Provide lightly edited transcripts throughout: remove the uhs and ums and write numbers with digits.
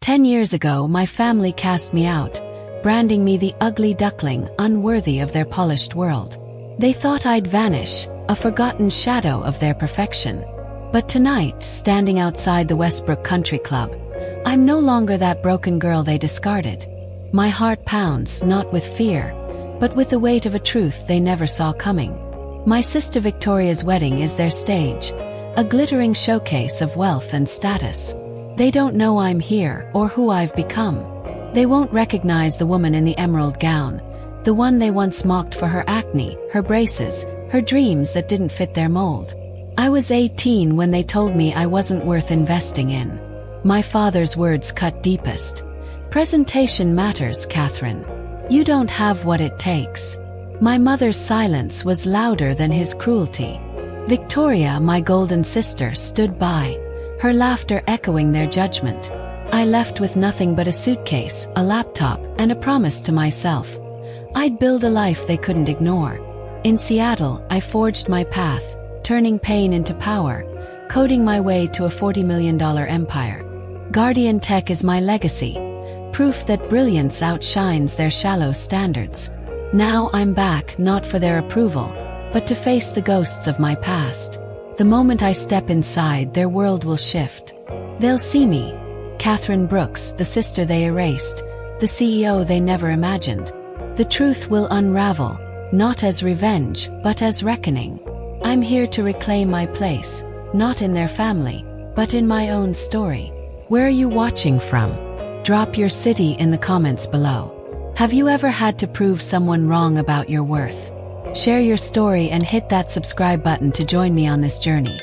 10 years ago, my family cast me out, branding me the ugly duckling, unworthy of their polished world. They thought I'd vanish, a forgotten shadow of their perfection. But tonight, standing outside the Westbrook Country Club, I'm no longer that broken girl they discarded. My heart pounds, not with fear, but with the weight of a truth they never saw coming. My sister Victoria's wedding is their stage, a glittering showcase of wealth and status. They don't know I'm here or who I've become. They won't recognize the woman in the emerald gown, the one they once mocked for her acne, her braces, her dreams that didn't fit their mold. I was 18 when they told me I wasn't worth investing in. My father's words cut deepest. Presentation matters, Katherine. You don't have what it takes. My mother's silence was louder than his cruelty. Victoria, my golden sister, stood by, her laughter echoing their judgment. I left with nothing but a suitcase, a laptop, and a promise to myself. I'd build a life they couldn't ignore. In Seattle, I forged my path, turning pain into power, coding my way to a $40 million empire. GuardianTech is my legacy, proof that brilliance outshines their shallow standards. Now I'm back, not for their approval, but to face the ghosts of my past. The moment I step inside, their world will shift. They'll see me, Katherine Brooks, the sister they erased, the CEO they never imagined. The truth will unravel, not as revenge, but as reckoning. I'm here to reclaim my place, not in their family, but in my own story. Where are you watching from? Drop your city in the comments below. Have you ever had to prove someone wrong about your worth? Share your story and hit that subscribe button to join me on this journey.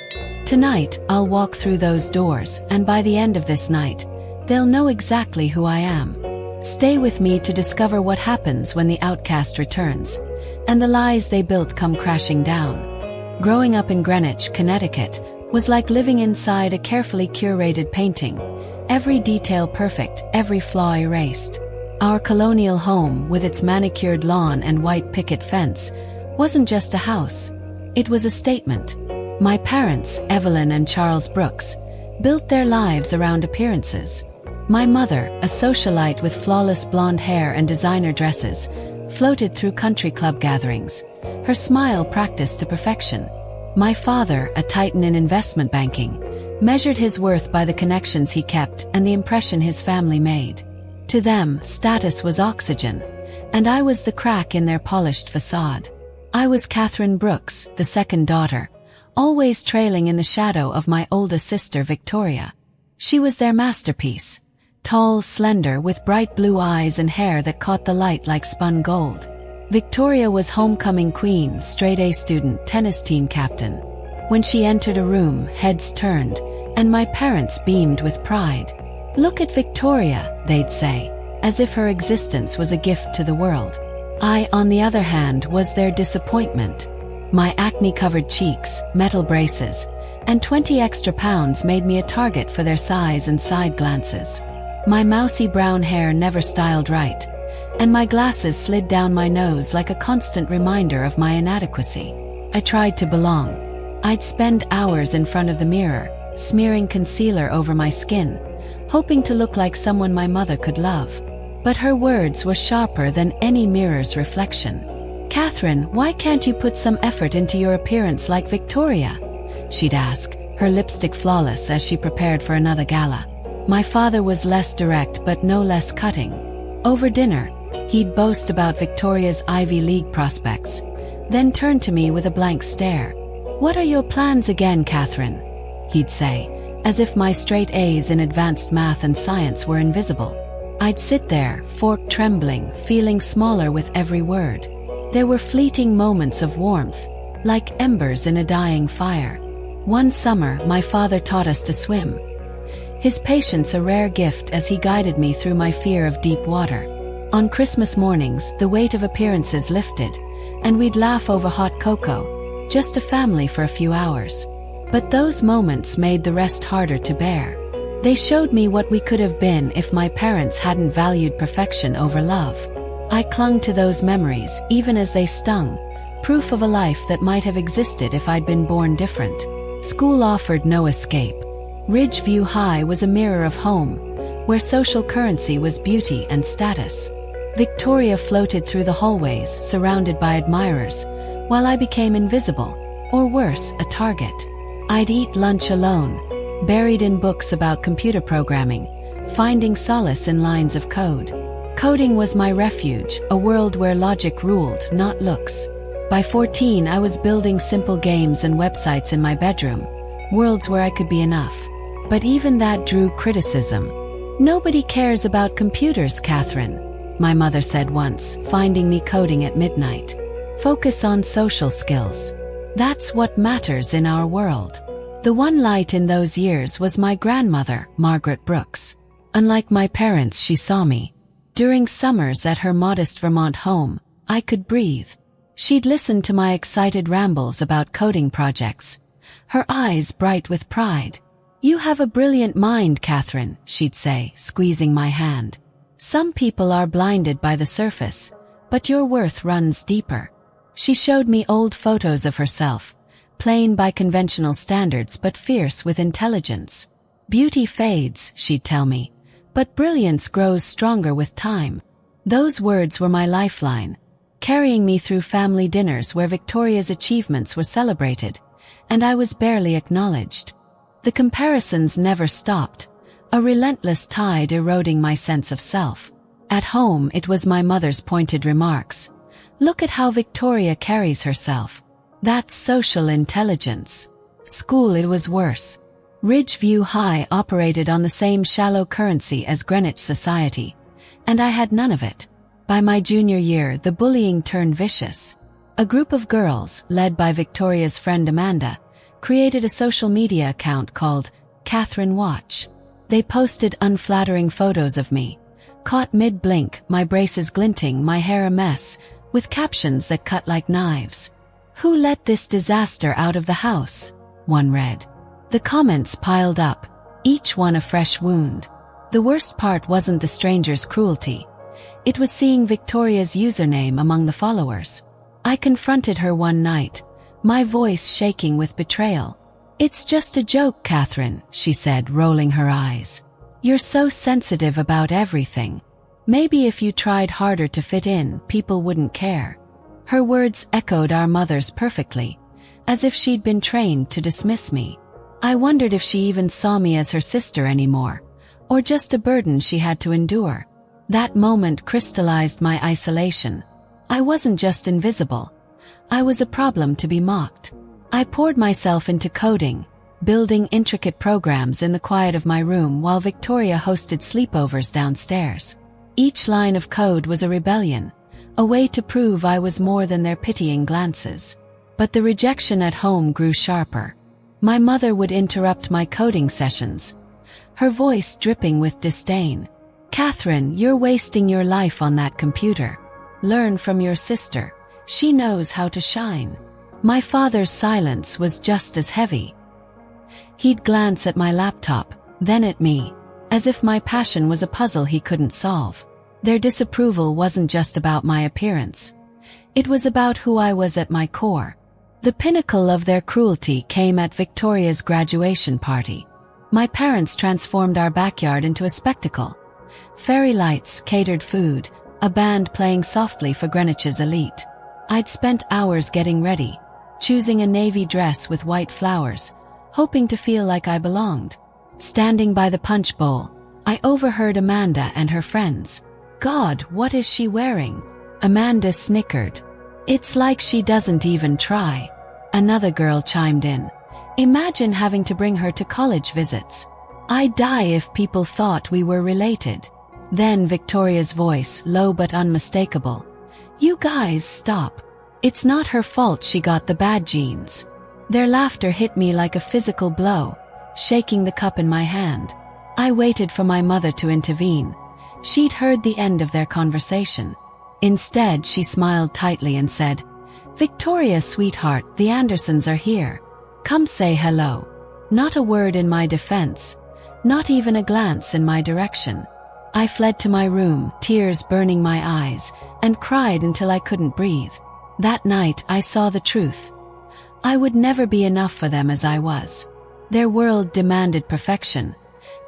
Tonight, I'll walk through those doors, and by the end of this night, they'll know exactly who I am. Stay with me to discover what happens when the outcast returns, and the lies they built come crashing down. Growing up in Greenwich, Connecticut, was like living inside a carefully curated painting, every detail perfect, every flaw erased. Our colonial home, with its manicured lawn and white picket fence, wasn't just a house. It was a statement. My parents, Evelyn and Charles Brooks, built their lives around appearances. My mother, a socialite with flawless blonde hair and designer dresses, floated through country club gatherings, her smile practiced to perfection. My father, a titan in investment banking, measured his worth by the connections he kept and the impression his family made. To them, status was oxygen, and I was the crack in their polished facade. I was Katherine Brooks, the second daughter, always trailing in the shadow of my older sister Victoria. She was their masterpiece, tall, slender, with bright blue eyes and hair that caught the light like spun gold. Victoria was homecoming queen, straight-A student, tennis team captain. When she entered a room, heads turned, and my parents beamed with pride. "Look at Victoria," they'd say, as if her existence was a gift to the world. I, on the other hand, was their disappointment. My acne-covered cheeks, metal braces, and 20 extra pounds made me a target for their sighs and side glances. My mousy brown hair never styled right, and my glasses slid down my nose like a constant reminder of my inadequacy. I tried to belong. I'd spend hours in front of the mirror, smearing concealer over my skin, hoping to look like someone my mother could love. But her words were sharper than any mirror's reflection. "Katherine, why can't you put some effort into your appearance like Victoria?" she'd ask, her lipstick flawless as she prepared for another gala. My father was less direct but no less cutting. Over dinner, he'd boast about Victoria's Ivy League prospects, then turn to me with a blank stare. "What are your plans again, Katherine?" he'd say, as if my straight A's in advanced math and science were invisible. I'd sit there, fork trembling, feeling smaller with every word. There were fleeting moments of warmth, like embers in a dying fire. One summer, my father taught us to swim. His patience a rare gift as he guided me through my fear of deep water. On Christmas mornings, the weight of appearances lifted, and we'd laugh over hot cocoa, just a family for a few hours. But those moments made the rest harder to bear. They showed me what we could have been if my parents hadn't valued perfection over love. I clung to those memories, even as they stung, proof of a life that might have existed if I'd been born different. School offered no escape. Ridgeview High was a mirror of home, where social currency was beauty and status. Victoria floated through the hallways, surrounded by admirers, while I became invisible, or worse, a target. I'd eat lunch alone, buried in books about computer programming, finding solace in lines of code. Coding was my refuge, a world where logic ruled, not looks. By 14, I was building simple games and websites in my bedroom, worlds where I could be enough. But even that drew criticism. "Nobody cares about computers, Catherine," my mother said once, finding me coding at midnight. "Focus on social skills. That's what matters in our world." The one light in those years was my grandmother, Margaret Brooks. Unlike my parents, she saw me. During summers at her modest Vermont home, I could breathe. She'd listen to my excited rambles about coding projects, her eyes bright with pride. "You have a brilliant mind, Catherine," she'd say, squeezing my hand. "Some people are blinded by the surface, but your worth runs deeper." She showed me old photos of herself, plain by conventional standards but fierce with intelligence. "Beauty fades," she'd tell me, "but brilliance grows stronger with time." Those words were my lifeline, carrying me through family dinners where Victoria's achievements were celebrated, and I was barely acknowledged. The comparisons never stopped, a relentless tide eroding my sense of self. At home, it was my mother's pointed remarks. "Look at how Victoria carries herself. That's social intelligence." School, it was worse. Ridgeview High operated on the same shallow currency as Greenwich society, and I had none of it. By my junior year, the bullying turned vicious. A group of girls, led by Victoria's friend Amanda, created a social media account called Catherine Watch. They posted unflattering photos of me, caught mid-blink, my braces glinting, my hair a mess, with captions that cut like knives. "Who let this disaster out of the house?" one read. The comments piled up, each one a fresh wound. The worst part wasn't the stranger's cruelty. It was seeing Victoria's username among the followers. I confronted her one night, my voice shaking with betrayal. "It's just a joke, Catherine," she said, rolling her eyes. "You're so sensitive about everything. Maybe if you tried harder to fit in, people wouldn't care." Her words echoed our mother's perfectly, as if she'd been trained to dismiss me. I wondered if she even saw me as her sister anymore, or just a burden she had to endure. That moment crystallized my isolation. I wasn't just invisible. I was a problem to be mocked. I poured myself into coding, building intricate programs in the quiet of my room while Victoria hosted sleepovers downstairs. Each line of code was a rebellion, a way to prove I was more than their pitying glances. But the rejection at home grew sharper. My mother would interrupt my coding sessions, her voice dripping with disdain. "Catherine, you're wasting your life on that computer. Learn from your sister. She knows how to shine." My father's silence was just as heavy. He'd glance at my laptop, then at me, as if my passion was a puzzle he couldn't solve. Their disapproval wasn't just about my appearance. It was about who I was at my core. The pinnacle of their cruelty came at Victoria's graduation party. My parents transformed our backyard into a spectacle. Fairy lights, catered food, a band playing softly for Greenwich's elite. I'd spent hours getting ready, choosing a navy dress with white flowers, hoping to feel like I belonged. Standing by the punch bowl, I overheard Amanda and her friends. "God, what is she wearing?" Amanda snickered. "It's like she doesn't even try." Another girl chimed in. "Imagine having to bring her to college visits. I'd die if people thought we were related." Then Victoria's voice, low but unmistakable. "You guys, stop. It's not her fault she got the bad genes." Their laughter hit me like a physical blow, shaking the cup in my hand. I waited for my mother to intervene. She'd heard the end of their conversation. Instead, she smiled tightly and said, "Victoria, sweetheart, the Andersons are here. Come say hello." Not a word in my defense, not even a glance in my direction. I fled to my room, tears burning my eyes, and cried until I couldn't breathe. That night, I saw the truth. I would never be enough for them as I was. Their world demanded perfection,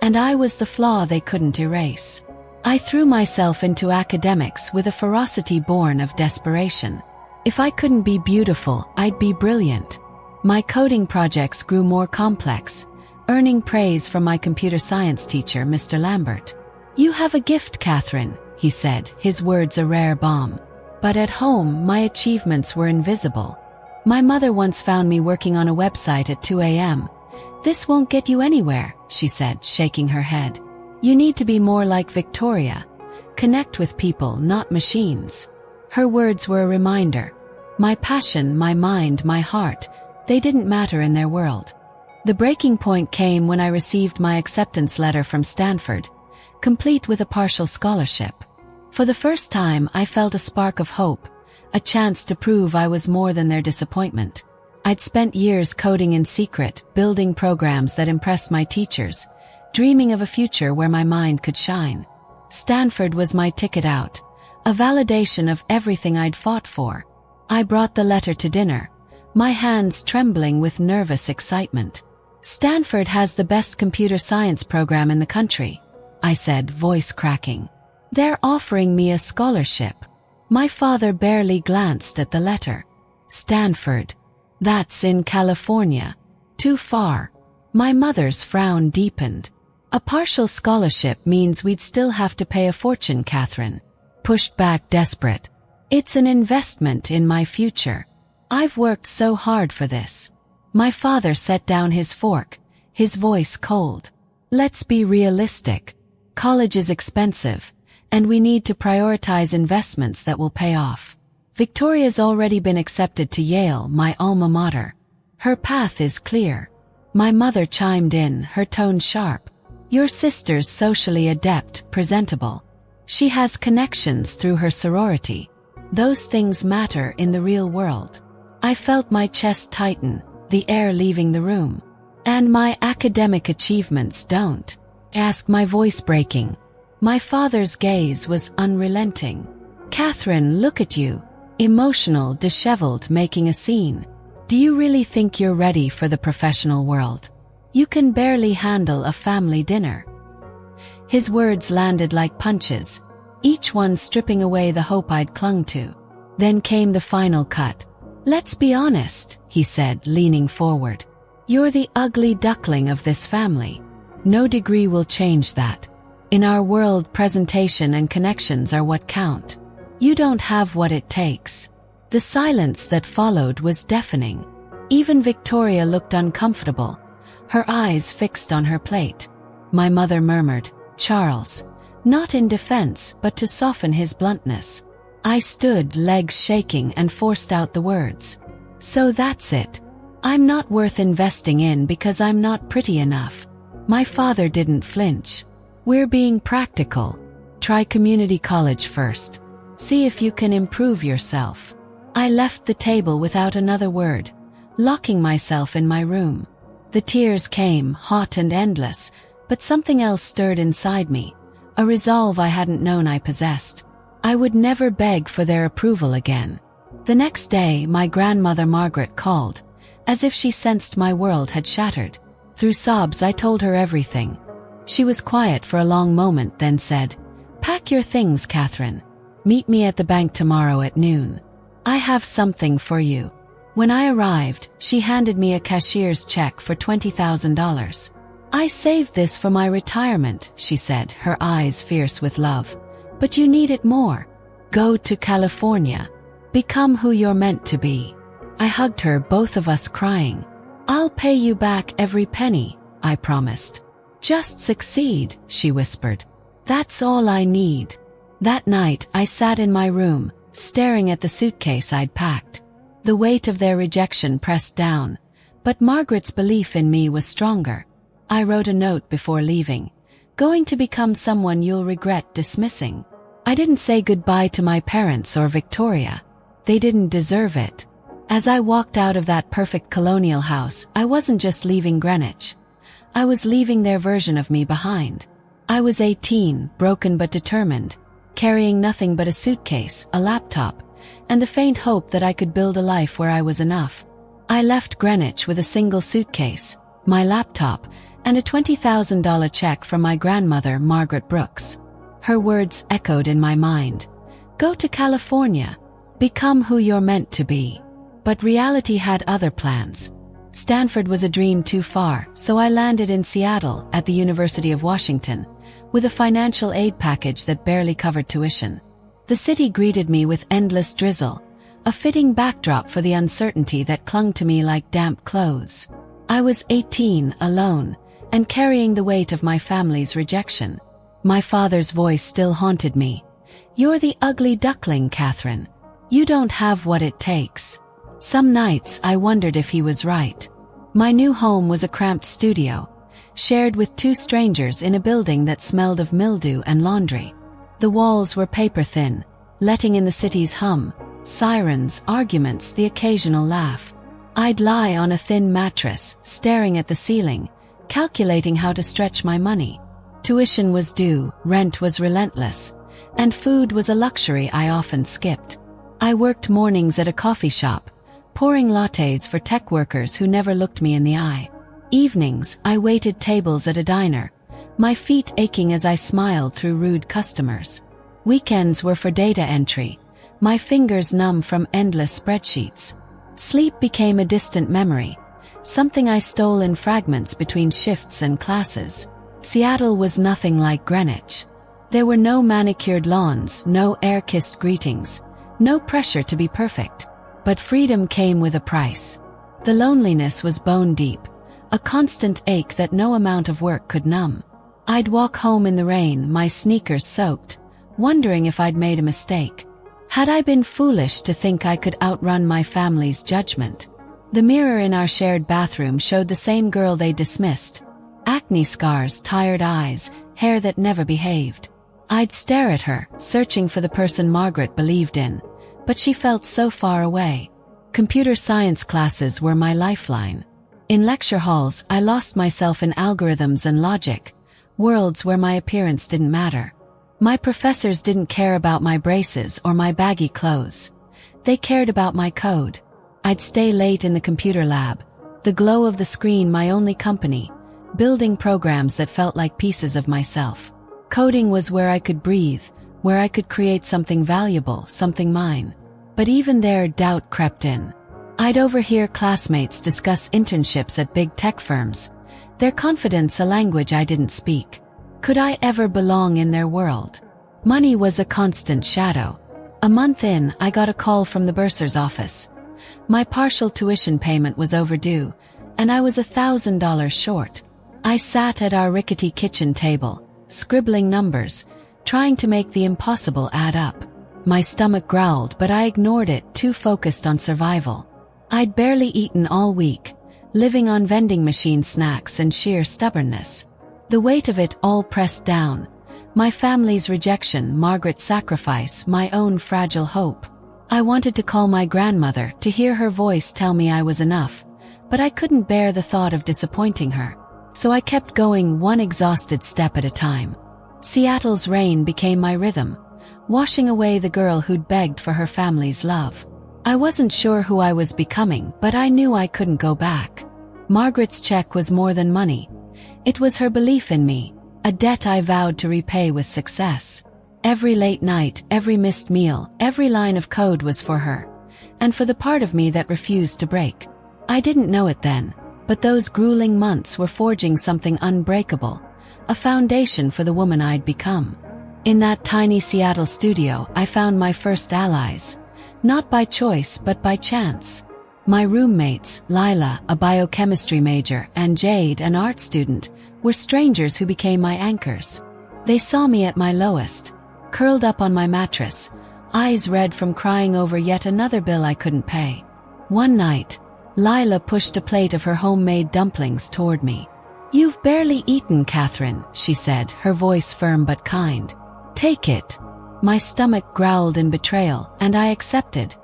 and I was the flaw they couldn't erase. I threw myself into academics with a ferocity born of desperation. If I couldn't be beautiful, I'd be brilliant. My coding projects grew more complex, earning praise from my computer science teacher, Mr. Lambert. "You have a gift, Katherine," he said, his words a rare balm. But at home, my achievements were invisible. My mother once found me working on a website at 2 a.m. "This won't get you anywhere," she said, shaking her head. "You need to be more like Victoria. Connect with people, not machines." Her words were a reminder. My passion, my mind, my heart, they didn't matter in their world. The breaking point came when I received my acceptance letter from Stanford, complete with a partial scholarship. For the first time, I felt a spark of hope, a chance to prove I was more than their disappointment. I'd spent years coding in secret, building programs that impressed my teachers, dreaming of a future where my mind could shine. Stanford was my ticket out, a validation of everything I'd fought for. I brought the letter to dinner, my hands trembling with nervous excitement. "Stanford has the best computer science program in the country," I said, voice cracking. "They're offering me a scholarship." My father barely glanced at the letter. "Stanford? That's in California. Too far." My mother's frown deepened. "A partial scholarship means we'd still have to pay a fortune," Katherine pushed back, desperate. "It's an investment in my future. I've worked so hard for this." My father set down his fork, his voice cold. "Let's be realistic. College is expensive, and we need to prioritize investments that will pay off. Victoria's already been accepted to Yale, my alma mater. Her path is clear." My mother chimed in, her tone sharp. "Your sister's socially adept, presentable. She has connections through her sorority. Those things matter in the real world." I felt my chest tighten, the air leaving the room. "And my academic achievements don't?" asked, my voice breaking. My father's gaze was unrelenting. "Katherine, look at you. Emotional, disheveled, making a scene. Do you really think you're ready for the professional world? You can barely handle a family dinner." His words landed like punches, each one stripping away the hope I'd clung to. Then came the final cut. "Let's be honest," he said, leaning forward. "You're the ugly duckling of this family. No degree will change that. In our world, presentation and connections are what count. You don't have what it takes." The silence that followed was deafening. Even Victoria looked uncomfortable, her eyes fixed on her plate. My mother murmured, "Charles," not in defense, but to soften his bluntness. I stood, legs shaking, and forced out the words. "So that's it. I'm not worth investing in because I'm not pretty enough." My father didn't flinch. "We're being practical. Try community college first. See if you can improve yourself." I left the table without another word, locking myself in my room. The tears came, hot and endless, but something else stirred inside me, a resolve I hadn't known I possessed. I would never beg for their approval again. The next day, my grandmother Margaret called, as if she sensed my world had shattered. Through sobs, I told her everything. She was quiet for a long moment, then said, "Pack your things, Katherine. Meet me at the bank tomorrow at noon. I have something for you." When I arrived, she handed me a cashier's check for $20,000. "I saved this for my retirement," she said, her eyes fierce with love. "But you need it more. Go to California. Become who you're meant to be." I hugged her, both of us crying. "I'll pay you back every penny," I promised. "Just succeed," she whispered. "That's all I need." That night, I sat in my room, staring at the suitcase I'd packed. The weight of their rejection pressed down, but Margaret's belief in me was stronger. I wrote a note before leaving. "Going to become someone you'll regret dismissing." I didn't say goodbye to my parents or Victoria. They didn't deserve it. As I walked out of that perfect colonial house, I wasn't just leaving Greenwich. I was leaving their version of me behind. I was 18, broken but determined, carrying nothing but a suitcase, a laptop, and the faint hope that I could build a life where I was enough. I left Greenwich with a single suitcase, my laptop, and a $20,000 check from my grandmother, Margaret Brooks. Her words echoed in my mind. Go to California. Become who you're meant to be. But reality had other plans. Stanford was a dream too far, so I landed in Seattle at the University of Washington, with a financial aid package that barely covered tuition. The city greeted me with endless drizzle, a fitting backdrop for the uncertainty that clung to me like damp clothes. I was 18, alone, and carrying the weight of my family's rejection. My father's voice still haunted me. You're the ugly duckling, Katherine. You don't have what it takes. Some nights I wondered if he was right. My new home was a cramped studio, shared with two strangers in a building that smelled of mildew and laundry. The walls were paper-thin, letting in the city's hum, sirens, arguments, the occasional laugh. I'd lie on a thin mattress, staring at the ceiling, calculating how to stretch my money. Tuition was due, rent was relentless, and food was a luxury I often skipped. I worked mornings at a coffee shop, pouring lattes for tech workers who never looked me in the eye. Evenings, I waited tables at a diner, my feet aching as I smiled through rude customers. Weekends were for data entry, my fingers numb from endless spreadsheets. Sleep became a distant memory, something I stole in fragments between shifts and classes. Seattle was nothing like Greenwich. There were no manicured lawns, no air-kissed greetings, no pressure to be perfect. But freedom came with a price. The loneliness was bone-deep, a constant ache that no amount of work could numb. I'd walk home in the rain, my sneakers soaked, wondering if I'd made a mistake. Had I been foolish to think I could outrun my family's judgment? The mirror in our shared bathroom showed the same girl they dismissed. Acne scars, tired eyes, hair that never behaved. I'd stare at her, searching for the person Margaret believed in, but she felt so far away. Computer science classes were my lifeline. In lecture halls, I lost myself in algorithms and logic, worlds where my appearance didn't matter. My professors didn't care about my braces or my baggy clothes. They cared about my code. I'd stay late in the computer lab, the glow of the screen my only company, building programs that felt like pieces of myself. Coding was where I could breathe, where I could create something valuable, something mine. But even there, doubt crept in. I'd overhear classmates discuss internships at big tech firms, their confidence a language I didn't speak. Could I ever belong in their world? Money was a constant shadow. A month in, I got a call from the bursar's office. My partial tuition payment was overdue, and I was $1,000 short. I sat at our rickety kitchen table, scribbling numbers, trying to make the impossible add up. My stomach growled, but I ignored it, too focused on survival. I'd barely eaten all week, living on vending machine snacks and sheer stubbornness. The weight of it all pressed down. My family's rejection, Margaret's sacrifice, my own fragile hope. I wanted to call my grandmother, to hear her voice tell me I was enough, but I couldn't bear the thought of disappointing her. So I kept going, one exhausted step at a time. Seattle's rain became my rhythm, washing away the girl who'd begged for her family's love. I wasn't sure who I was becoming, but I knew I couldn't go back. Margaret's check was more than money. It was her belief in me, a debt I vowed to repay with success. Every late night, every missed meal, every line of code was for her, and for the part of me that refused to break. I didn't know it then, but those grueling months were forging something unbreakable, a foundation for the woman I'd become. In that tiny Seattle studio, I found my first allies, not by choice but by chance. My roommates, Lila, a biochemistry major, and Jade, an art student, were strangers who became my anchors. They saw me at my lowest, curled up on my mattress, eyes red from crying over yet another bill I couldn't pay. One night, Lila pushed a plate of her homemade dumplings toward me. "You've barely eaten, Katherine," she said, her voice firm but kind. "Take it." My stomach growled in betrayal, and I accepted,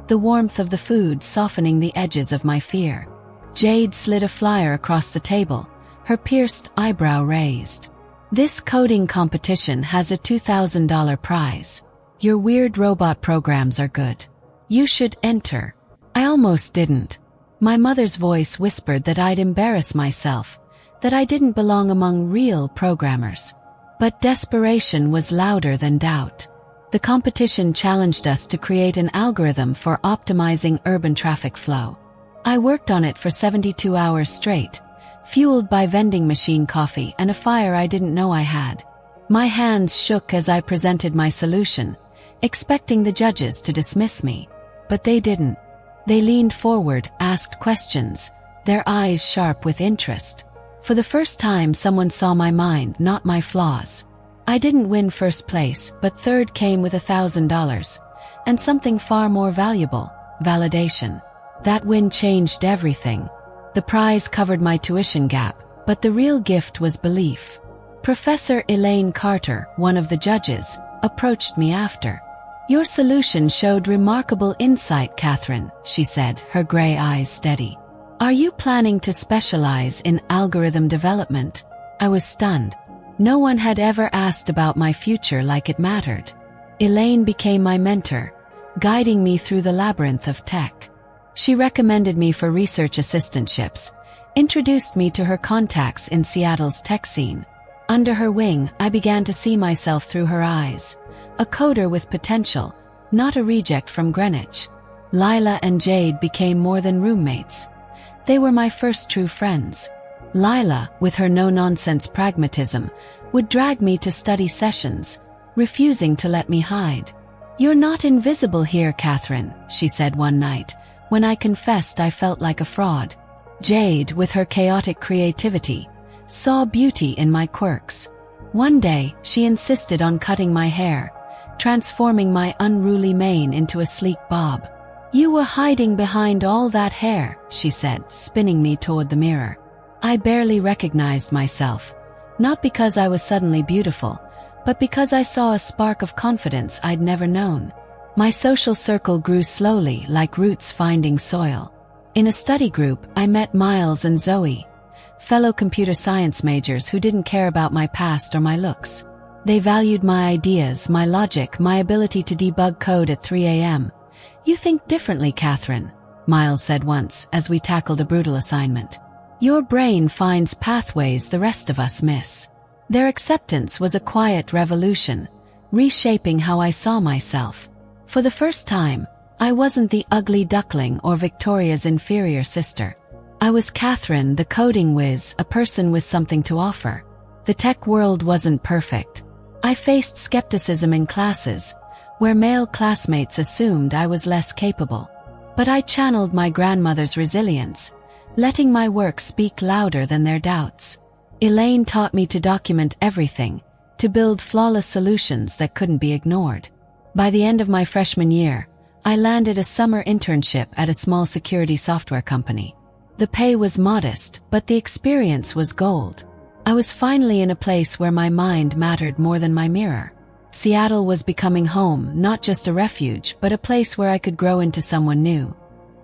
the warmth of the food softening the edges of my fear. Jade slid a flyer across the table, her pierced eyebrow raised. "This coding competition has a $2,000 prize. Your weird robot programs are good. You should enter." I almost didn't. My mother's voice whispered that I'd embarrass myself, that I didn't belong among real programmers. But desperation was louder than doubt. The competition challenged us to create an algorithm for optimizing urban traffic flow. I worked on it for 72 hours straight, fueled by vending machine coffee and a fire I didn't know I had. My hands shook as I presented my solution, expecting the judges to dismiss me. But they didn't. They leaned forward, asked questions, their eyes sharp with interest. For the first time, someone saw my mind, not my flaws. I didn't win first place, but third came with $1,000, and something far more valuable, validation. That win changed everything. The prize covered my tuition gap, but the real gift was belief. Professor Elaine Carter, one of the judges, approached me after. "Your solution showed remarkable insight, Katherine," she said, her gray eyes steady. "Are you planning to specialize in algorithm development?" I was stunned. No one had ever asked about my future like it mattered. Elaine became my mentor, guiding me through the labyrinth of tech. She recommended me for research assistantships, introduced me to her contacts in Seattle's tech scene. Under her wing, I began to see myself through her eyes. A coder with potential, not a reject from Greenwich. Lila and Jade became more than roommates. They were my first true friends. Lila, with her no-nonsense pragmatism, would drag me to study sessions, refusing to let me hide. "You're not invisible here, Katherine," she said one night, when I confessed I felt like a fraud. Jade, with her chaotic creativity, saw beauty in my quirks. One day, she insisted on cutting my hair, transforming my unruly mane into a sleek bob. "You were hiding behind all that hair," she said, spinning me toward the mirror. I barely recognized myself, not because I was suddenly beautiful, but because I saw a spark of confidence I'd never known. My social circle grew slowly, like roots finding soil. In a study group, I met Miles and Zoe, fellow computer science majors who didn't care about my past or my looks. They valued my ideas, my logic, my ability to debug code at 3 a.m. "You think differently, Katherine," Miles said once as we tackled a brutal assignment. "Your brain finds pathways the rest of us miss." Their acceptance was a quiet revolution, reshaping how I saw myself. For the first time, I wasn't the ugly duckling or Victoria's inferior sister. I was Katherine, the coding whiz, a person with something to offer. The tech world wasn't perfect. I faced skepticism in classes, where male classmates assumed I was less capable. But I channeled my grandmother's resilience, letting my work speak louder than their doubts. Elaine taught me to document everything, to build flawless solutions that couldn't be ignored. By the end of my freshman year, I landed a summer internship at a small security software company. The pay was modest, but the experience was gold. I was finally in a place where my mind mattered more than my mirror. Seattle was becoming home, not just a refuge, but a place where I could grow into someone new.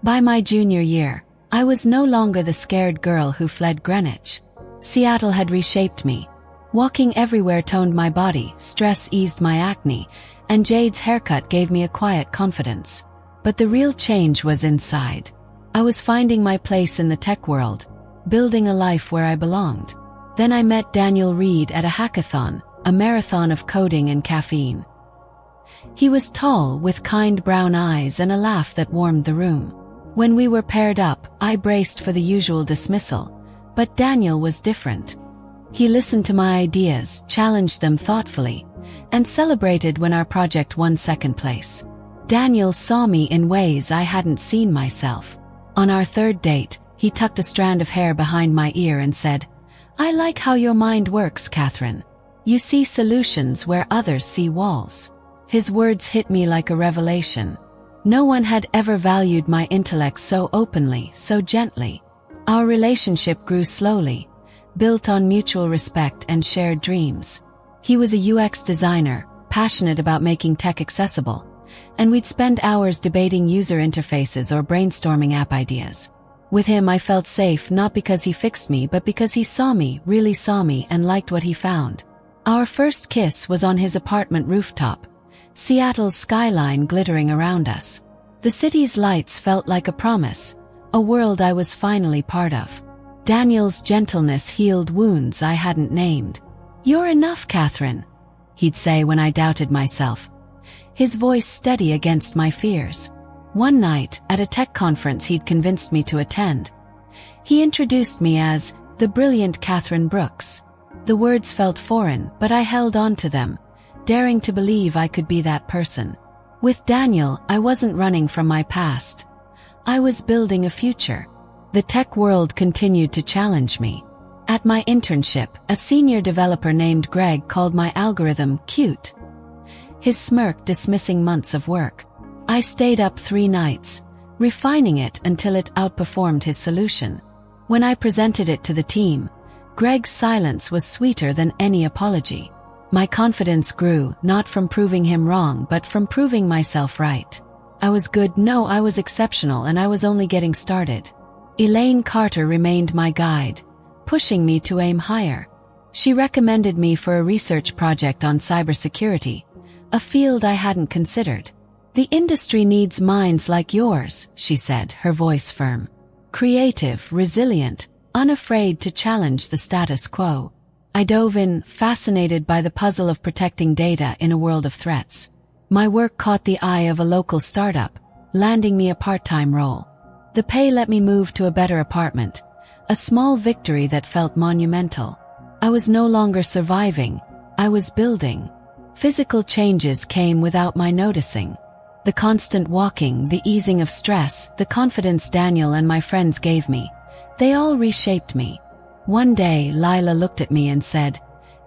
By my junior year, I was no longer the scared girl who fled Greenwich. Seattle had reshaped me. Walking everywhere toned my body, stress eased my acne, and Jade's haircut gave me a quiet confidence. But the real change was inside. I was finding my place in the tech world, building a life where I belonged. Then I met Daniel Reed at a hackathon, a marathon of coding and caffeine. He was tall, with kind brown eyes and a laugh that warmed the room. When we were paired up, I braced for the usual dismissal, but Daniel was different. He listened to my ideas, challenged them thoughtfully, and celebrated when our project won second place. Daniel saw me in ways I hadn't seen myself. On our third date, he tucked a strand of hair behind my ear and said, "I like how your mind works, Katherine. You see solutions where others see walls." His words hit me like a revelation. No one had ever valued my intellect so openly, so gently. Our relationship grew slowly, built on mutual respect and shared dreams. He was a UX designer, passionate about making tech accessible, and we'd spend hours debating user interfaces or brainstorming app ideas. With him, I felt safe not because he fixed me, but because he saw me, really saw me, and liked what he found. Our first kiss was on his apartment rooftop, Seattle's skyline glittering around us. The city's lights felt like a promise, a world I was finally part of. Daniel's gentleness healed wounds I hadn't named. "You're enough, Katherine," he'd say when I doubted myself, his voice steady against my fears. One night, at a tech conference he'd convinced me to attend, he introduced me as the brilliant Katherine Brooks. The words felt foreign, but I held on to them, daring to believe I could be that person. With Daniel, I wasn't running from my past. I was building a future. The tech world continued to challenge me. At my internship, a senior developer named Greg called my algorithm cute, his smirk dismissing months of work. I stayed up 3 nights, refining it until it outperformed his solution. When I presented it to the team, Greg's silence was sweeter than any apology. My confidence grew, not from proving him wrong but from proving myself right. I was good, no, I was exceptional, and I was only getting started. Elaine Carter remained my guide, pushing me to aim higher. She recommended me for a research project on cybersecurity, a field I hadn't considered. "The industry needs minds like yours," she said, her voice firm. "Creative, resilient, unafraid to challenge the status quo." I dove in, fascinated by the puzzle of protecting data in a world of threats. My work caught the eye of a local startup, landing me a part-time role. The pay let me move to a better apartment, a small victory that felt monumental. I was no longer surviving, I was building. Physical changes came without my noticing. The constant walking, the easing of stress, the confidence Daniel and my friends gave me, they all reshaped me. One day, Lila looked at me and said,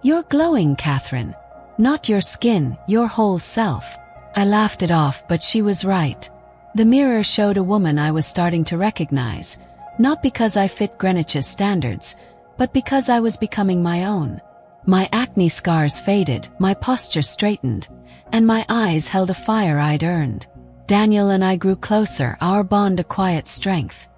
"You're glowing, Katherine. Not your skin, your whole self." I laughed it off, but she was right. The mirror showed a woman I was starting to recognize, not because I fit Greenwich's standards, but because I was becoming my own. My acne scars faded, my posture straightened, and my eyes held a fire I'd earned. Daniel and I grew closer, our bond a quiet strength.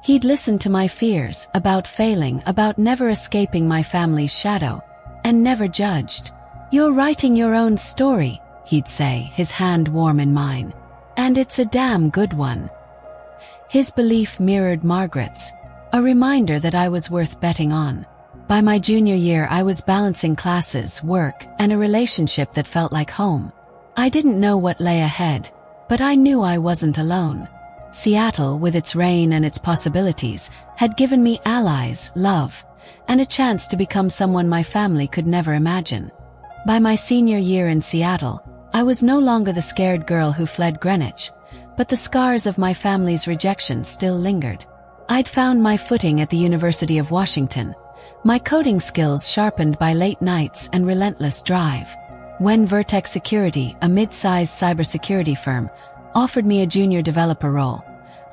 He'd listened to my fears, about failing, about never escaping my family's shadow, and never judged. "You're writing your own story," he'd say, his hand warm in mine. "And it's a damn good one." His belief mirrored Margaret's, a reminder that I was worth betting on. By my junior year, I was balancing classes, work, and a relationship that felt like home. I didn't know what lay ahead, but I knew I wasn't alone. Seattle, with its rain and its possibilities, had given me allies, love, and a chance to become someone my family could never imagine. By my senior year in Seattle, I was no longer the scared girl who fled Greenwich, but the scars of my family's rejection still lingered. I'd found my footing at the University of Washington, my coding skills sharpened by late nights and relentless drive. When Vertex Security, a mid-sized cybersecurity firm, offered me a junior developer role,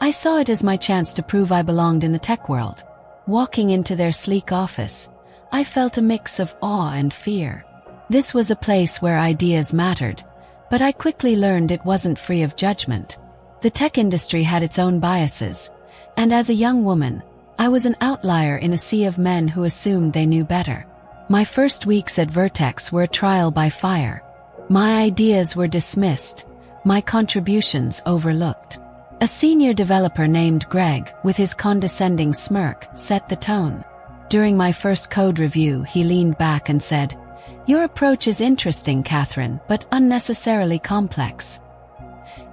I saw it as my chance to prove I belonged in the tech world. Walking into their sleek office, I felt a mix of awe and fear. This was a place where ideas mattered, but I quickly learned it wasn't free of judgment. The tech industry had its own biases, and as a young woman, I was an outlier in a sea of men who assumed they knew better. My first weeks at Vertex were a trial by fire. My ideas were dismissed, my contributions overlooked. A senior developer named Greg, with his condescending smirk, set the tone. During my first code review, he leaned back and said, "Your approach is interesting, Katherine, but unnecessarily complex."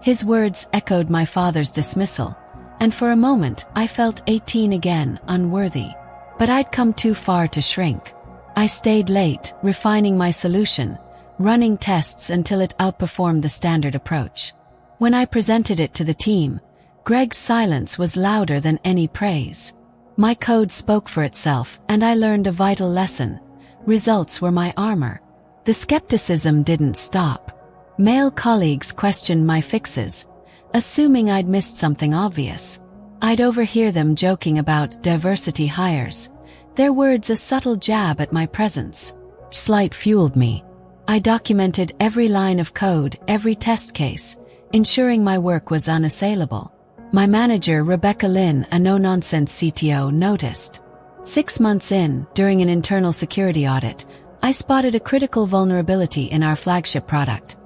His words echoed my father's dismissal, and for a moment I felt 18 again, unworthy. But I'd come too far to shrink. I stayed late, refining my solution, running tests until it outperformed the standard approach. When I presented it to the team, Greg's silence was louder than any praise. My code spoke for itself, and I learned a vital lesson. Results were my armor. The skepticism didn't stop. Male colleagues questioned my fixes, assuming I'd missed something obvious. I'd overhear them joking about diversity hires, their words a subtle jab at my presence. Slight fueled me. I documented every line of code, every test case, ensuring my work was unassailable. My manager, Rebecca Lynn, a no-nonsense CTO, noticed. 6 months in, during an internal security audit, I spotted a critical vulnerability in our flagship product,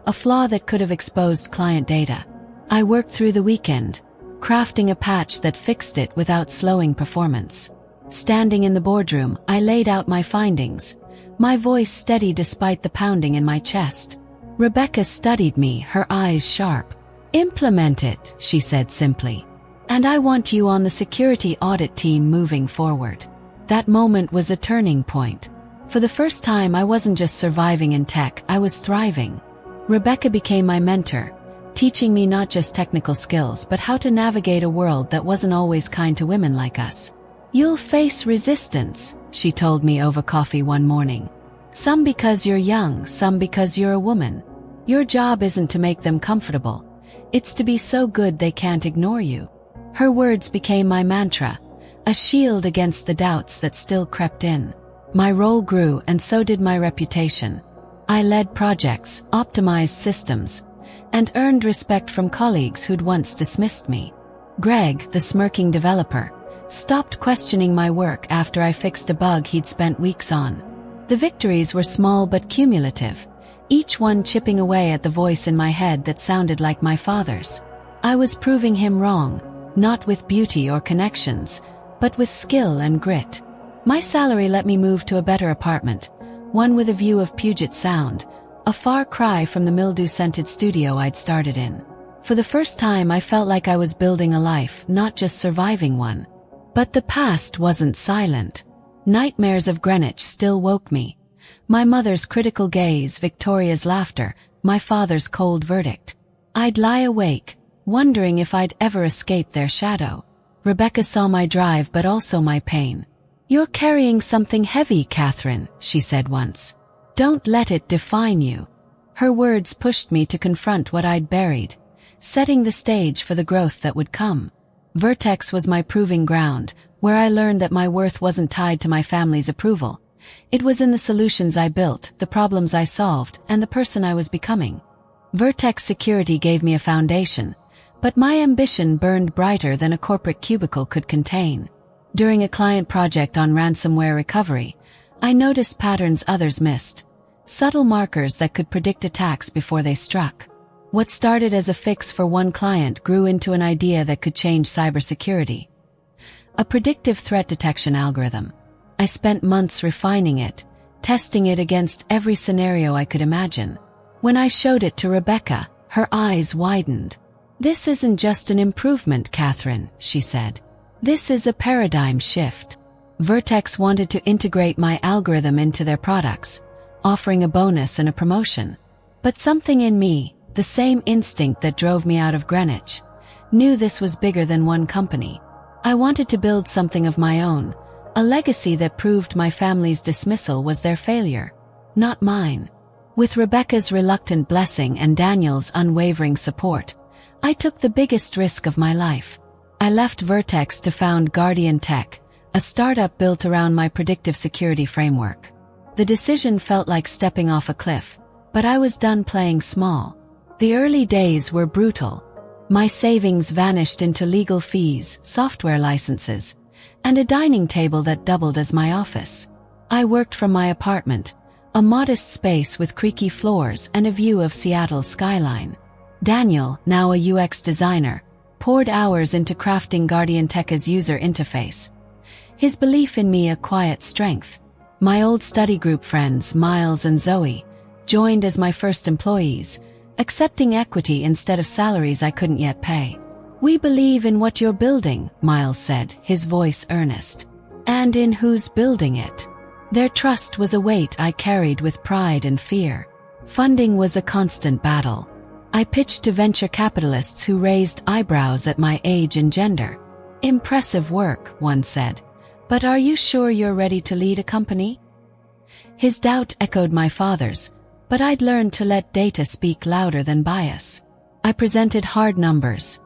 a flaw that could have exposed client data. I worked through the weekend, crafting a patch that fixed it without slowing performance. Standing in the boardroom, I laid out my findings, my voice steady despite the pounding in my chest. Rebecca studied me, her eyes sharp. "Implement it," she said simply. "And I want you on the security audit team moving forward." That moment was a turning point. For the first time, I wasn't just surviving in tech, I was thriving. Rebecca became my mentor, teaching me not just technical skills but how to navigate a world that wasn't always kind to women like us. "You'll face resistance," she told me over coffee one morning. "Some because you're young, some because you're a woman. Your job isn't to make them comfortable. It's to be so good they can't ignore you." Her words became my mantra, a shield against the doubts that still crept in. My role grew, and so did my reputation. I led projects, optimized systems, and earned respect from colleagues who'd once dismissed me. Greg, the smirking developer, stopped questioning my work after I fixed a bug he'd spent weeks on. The victories were small but cumulative, each one chipping away at the voice in my head that sounded like my father's. I was proving him wrong, not with beauty or connections, but with skill and grit. My salary let me move to a better apartment, one with a view of Puget Sound, a far cry from the mildew-scented studio I'd started in. For the first time, I felt like I was building a life, not just surviving one. But the past wasn't silent. Nightmares of Greenwich still woke me. My mother's critical gaze, Victoria's laughter, my father's cold verdict. I'd lie awake, wondering if I'd ever escape their shadow. Rebecca saw my drive but also my pain. "You're carrying something heavy, Katherine," she said once. "Don't let it define you." Her words pushed me to confront what I'd buried, setting the stage for the growth that would come. Vertex was my proving ground, where I learned that my worth wasn't tied to my family's approval. It was in the solutions I built, the problems I solved, and the person I was becoming. Vertex Security gave me a foundation, but my ambition burned brighter than a corporate cubicle could contain. During a client project on ransomware recovery, I noticed patterns others missed, subtle markers that could predict attacks before they struck. What started as a fix for one client grew into an idea that could change cybersecurity. A predictive threat detection algorithm. I spent months refining it, testing it against every scenario I could imagine. When I showed it to Rebecca, her eyes widened. "This isn't just an improvement, Katherine," she said. "This is a paradigm shift." Vertex wanted to integrate my algorithm into their products, offering a bonus and a promotion. But something in me, the same instinct that drove me out of Greenwich, knew this was bigger than one company. I wanted to build something of my own, a legacy that proved my family's dismissal was their failure, not mine. With Rebecca's reluctant blessing and Daniel's unwavering support, I took the biggest risk of my life. I left Vertex to found GuardianTech, a startup built around my predictive security framework. The decision felt like stepping off a cliff, but I was done playing small. The early days were brutal. My savings vanished into legal fees, software licenses, and a dining table that doubled as my office. I worked from my apartment, a modest space with creaky floors and a view of Seattle's skyline. Daniel, now a UX designer, poured hours into crafting GuardianTech's user interface, his belief in me a quiet strength. My old study group friends, Miles and Zoe, joined as my first employees, accepting equity instead of salaries I couldn't yet pay. "We believe in what you're building," Miles said, his voice earnest. "And in who's building it." Their trust was a weight I carried with pride and fear. Funding was a constant battle. I pitched to venture capitalists who raised eyebrows at my age and gender. "Impressive work," one said, "but are you sure you're ready to lead a company?" His doubt echoed my father's, but I'd learned to let data speak louder than bias. I presented hard numbers,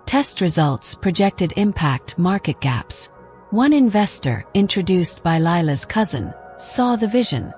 test results, projected impact, market gaps. One investor, introduced by Lila's cousin, saw the vision.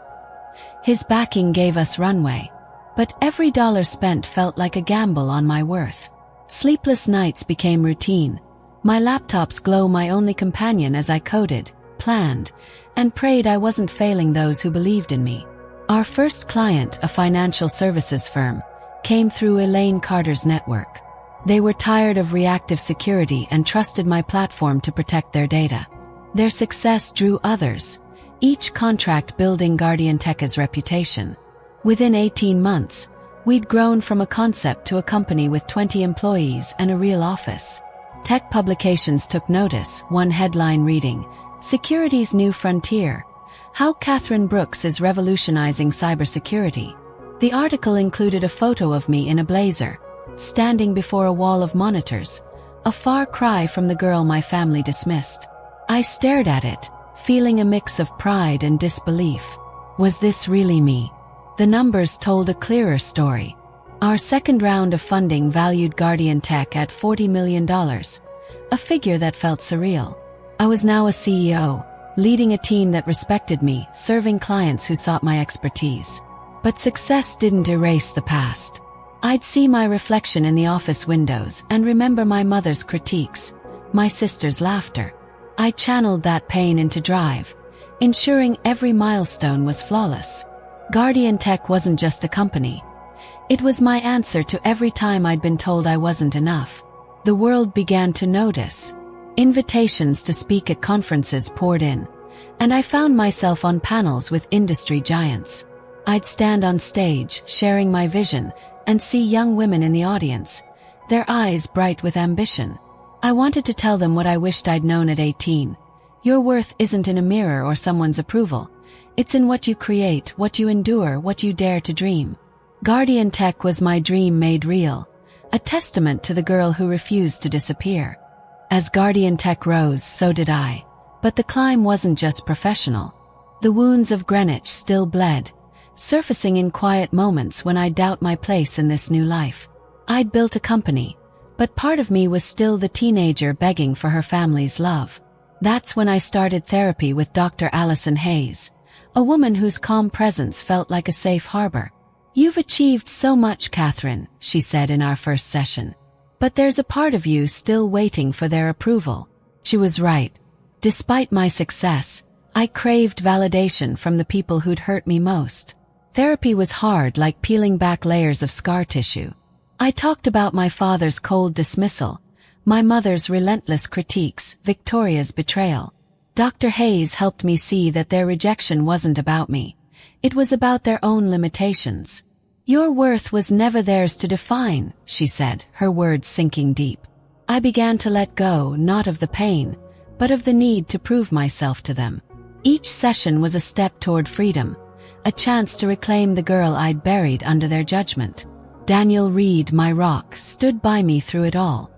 His backing gave us runway, but every dollar spent felt like a gamble on my worth. Sleepless nights became routine. My laptop's glow my only companion as I coded, planned, and prayed I wasn't failing those who believed in me. Our first client, a financial services firm, came through Elaine Carter's network. They were tired of reactive security and trusted my platform to protect their data. Their success drew others, each contract building GuardianTech's reputation. Within 18 months, we'd grown from a concept to a company with 20 employees and a real office. Tech publications took notice, one headline reading, "Security's New Frontier: How Katherine Brooks is Revolutionizing Cybersecurity." The article included a photo of me in a blazer, standing before a wall of monitors, a far cry from the girl my family dismissed. I stared at it, feeling a mix of pride and disbelief. Was this really me? The numbers told a clearer story. Our second round of funding valued GuardianTech at $40 million, a figure that felt surreal. I was now a CEO, leading a team that respected me, serving clients who sought my expertise. But success didn't erase the past. I'd see my reflection in the office windows and remember my mother's critiques, my sister's laughter. I channeled that pain into drive, ensuring every milestone was flawless. GuardianTech wasn't just a company. It was my answer to every time I'd been told I wasn't enough. The world began to notice. Invitations to speak at conferences poured in, and I found myself on panels with industry giants. I'd stand on stage, sharing my vision, and see young women in the audience, their eyes bright with ambition. I wanted to tell them what I wished I'd known at 18. Your worth isn't in a mirror or someone's approval. It's in what you create, what you endure, what you dare to dream. GuardianTech was my dream made real, a testament to the girl who refused to disappear. As GuardianTech rose, so did I. But the climb wasn't just professional. The wounds of Greenwich still bled, surfacing in quiet moments when I doubt my place in this new life. I'd built a company, but part of me was still the teenager begging for her family's love. That's when I started therapy with Dr. Allison Hayes, a woman whose calm presence felt like a safe harbor. "You've achieved so much, Katherine," she said in our first session. "But there's a part of you still waiting for their approval." She was right. Despite my success, I craved validation from the people who'd hurt me most. Therapy was hard, like peeling back layers of scar tissue. I talked about my father's cold dismissal, my mother's relentless critiques, Victoria's betrayal. Dr. Hayes helped me see that their rejection wasn't about me. It was about their own limitations. "Your worth was never theirs to define," she said, her words sinking deep. I began to let go, not of the pain, but of the need to prove myself to them. Each session was a step toward freedom, a chance to reclaim the girl I'd buried under their judgment. Daniel Reed, my rock, stood by me through it all.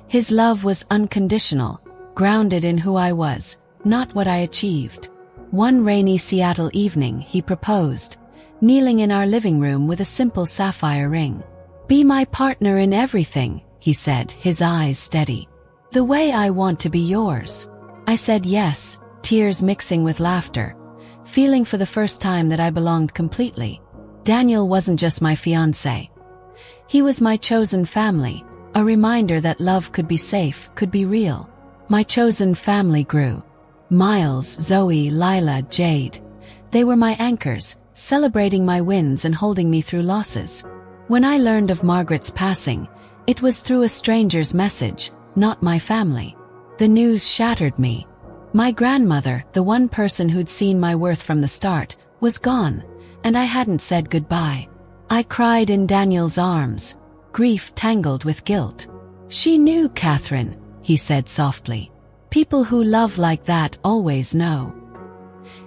His love was unconditional, grounded in who I was, not what I achieved. One rainy Seattle evening, he proposed, kneeling in our living room with a simple sapphire ring. "Be my partner in everything," he said, his eyes steady. "The way I want to be yours." I said yes, tears mixing with laughter, feeling for the first time that I belonged completely. Daniel wasn't just my fiancé. He was my chosen family, a reminder that love could be safe, could be real. My chosen family grew. Miles, Zoe, Lila, Jade. They were my anchors, celebrating my wins and holding me through losses. When I learned of Margaret's passing, it was through a stranger's message, not my family. The news shattered me. My grandmother, the one person who'd seen my worth from the start, was gone, and I hadn't said goodbye. I cried in Daniel's arms, grief tangled with guilt. "She knew, Katherine," he said softly. "People who love like that always know."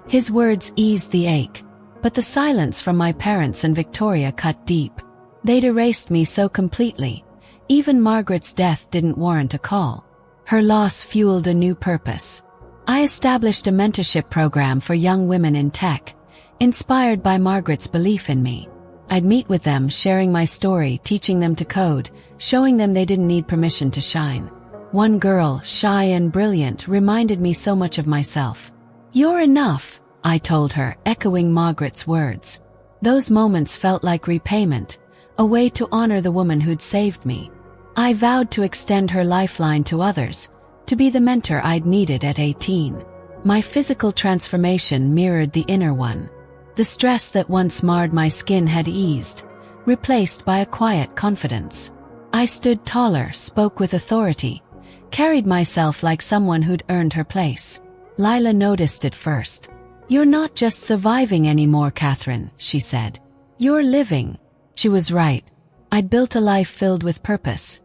His words eased the ache, but the silence from my parents and Victoria cut deep. They'd erased me so completely. Even Margaret's death didn't warrant a call. Her loss fueled a new purpose. I established a mentorship program for young women in tech, inspired by Margaret's belief in me. I'd meet with them, sharing my story, teaching them to code, showing them they didn't need permission to shine. One girl, shy and brilliant, reminded me so much of myself. "You're enough," I told her, echoing Margaret's words. Those moments felt like repayment, a way to honor the woman who'd saved me. I vowed to extend her lifeline to others, to be the mentor I'd needed at 18. My physical transformation mirrored the inner one. The stress that once marred my skin had eased, replaced by a quiet confidence. I stood taller, spoke with authority, carried myself like someone who'd earned her place. Lila noticed it first. "You're not just surviving anymore, Katherine," she said. "You're living." She was right. I'd built a life filled with purpose.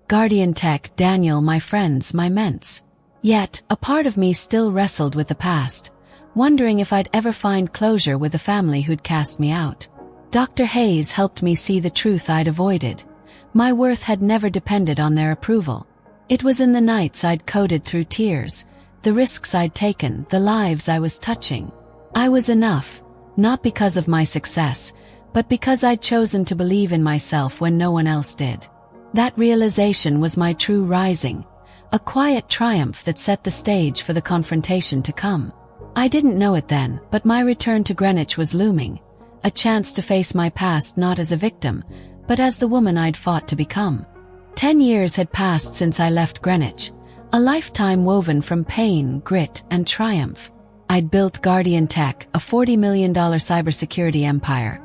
GuardianTech, Daniel, my friends, my ments. Yet, a part of me still wrestled with the past, wondering if I'd ever find closure with the family who'd cast me out. Dr. Hayes helped me see the truth I'd avoided. My worth had never depended on their approval. It was in the nights I'd coded through tears, the risks I'd taken, the lives I was touching. I was enough, not because of my success, but because I'd chosen to believe in myself when no one else did. That realization was my true rising, a quiet triumph that set the stage for the confrontation to come. I didn't know it then, but my return to Greenwich was looming, a chance to face my past not as a victim, but as the woman I'd fought to become. 10 years had passed since I left Greenwich, a lifetime woven from pain, grit, and triumph. I'd built GuardianTech, a $40 million cybersecurity empire,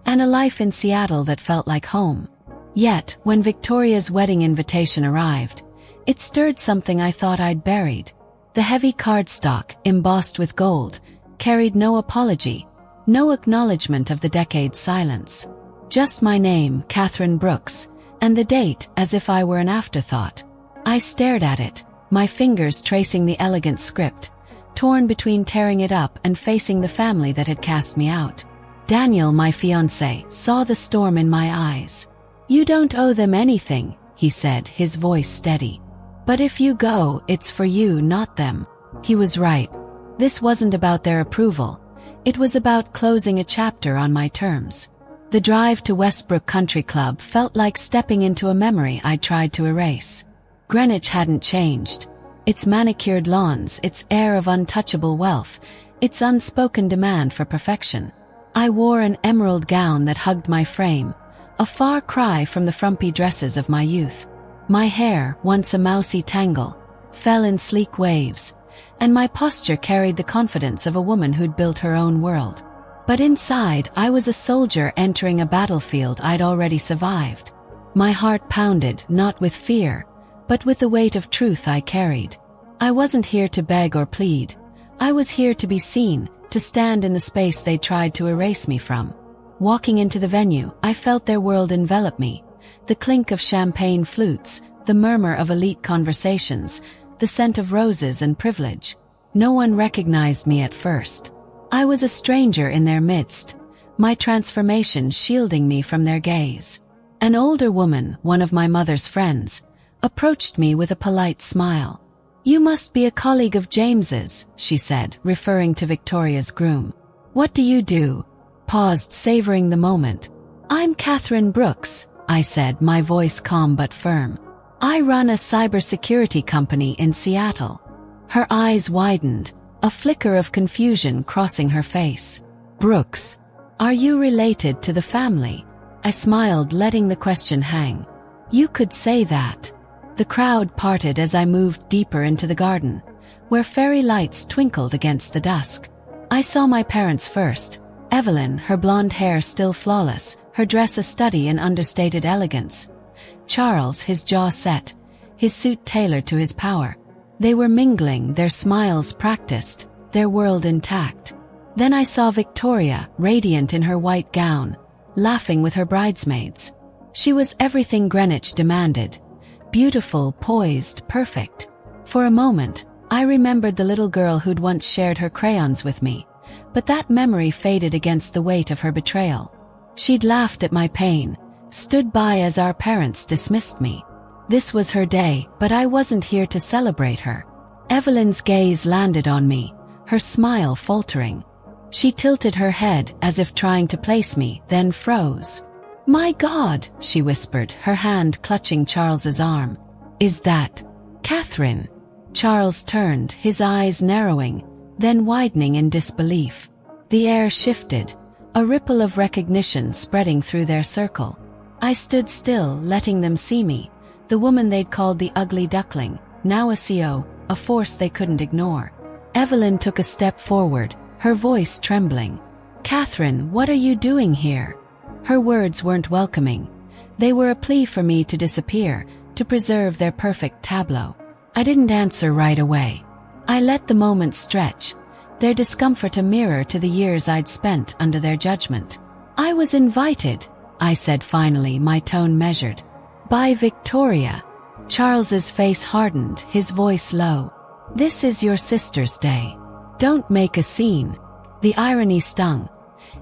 and a life in Seattle that felt like home. Yet, when Victoria's wedding invitation arrived, it stirred something I thought I'd buried. The heavy cardstock, embossed with gold, carried no apology, no acknowledgement of the decade's silence. Just my name, Katherine Brooks, and the date as if I were an afterthought. I stared at it, my fingers tracing the elegant script, torn between tearing it up and facing the family that had cast me out. Daniel, my fiancé, saw the storm in my eyes. "You don't owe them anything," he said, his voice steady. "But if you go, it's for you, not them." He was right. This wasn't about their approval. It was about closing a chapter on my terms. The drive to Westbrook Country Club felt like stepping into a memory I'd tried to erase. Greenwich hadn't changed. Its manicured lawns, its air of untouchable wealth, its unspoken demand for perfection. I wore an emerald gown that hugged my frame, a far cry from the frumpy dresses of my youth. My hair, once a mousy tangle, fell in sleek waves, and my posture carried the confidence of a woman who'd built her own world. But inside, I was a soldier entering a battlefield I'd already survived. My heart pounded, not with fear, but with the weight of truth I carried. I wasn't here to beg or plead. I was here to be seen, to stand in the space they tried to erase me from. Walking into the venue, I felt their world envelop me. The clink of champagne flutes, the murmur of elite conversations, the scent of roses and privilege. No one recognized me at first. I was a stranger in their midst, my transformation shielding me from their gaze. An older woman, one of my mother's friends, approached me with a polite smile. "You must be a colleague of James's," she said, referring to Victoria's groom. "What do you do?" Paused, savoring the moment. "I'm Katherine Brooks," I said, my voice calm but firm. "I run a cybersecurity company in Seattle." Her eyes widened, a flicker of confusion crossing her face. "Brooks, are you related to the family?" I smiled, letting the question hang. "You could say that." The crowd parted as I moved deeper into the garden, where fairy lights twinkled against the dusk. I saw my parents first. Evelyn, her blonde hair still flawless, her dress a study in understated elegance. Charles, his jaw set, his suit tailored to his power. They were mingling, their smiles practiced, their world intact. Then I saw Victoria, radiant in her white gown, laughing with her bridesmaids. She was everything Greenwich demanded. Beautiful, poised, perfect. For a moment, I remembered the little girl who'd once shared her crayons with me, but that memory faded against the weight of her betrayal. She'd laughed at my pain, stood by as our parents dismissed me. This was her day, but I wasn't here to celebrate her. Evelyn's gaze landed on me, her smile faltering. She tilted her head as if trying to place me, then froze. "My God," she whispered, her hand clutching Charles's arm. "Is that Katherine?" Charles turned, his eyes narrowing, then widening in disbelief. The air shifted, a ripple of recognition spreading through their circle. I stood still, letting them see me, the woman they'd called the ugly duckling, now a CO, a force they couldn't ignore. Evelyn took a step forward, her voice trembling. "Katherine, what are you doing here?" Her words weren't welcoming. They were a plea for me to disappear, to preserve their perfect tableau. I didn't answer right away. I let the moment stretch, their discomfort a mirror to the years I'd spent under their judgment. I was invited, I said finally, my tone measured. By Victoria. Charles's face hardened, his voice low. This is your sister's day. Don't make a scene. The irony stung.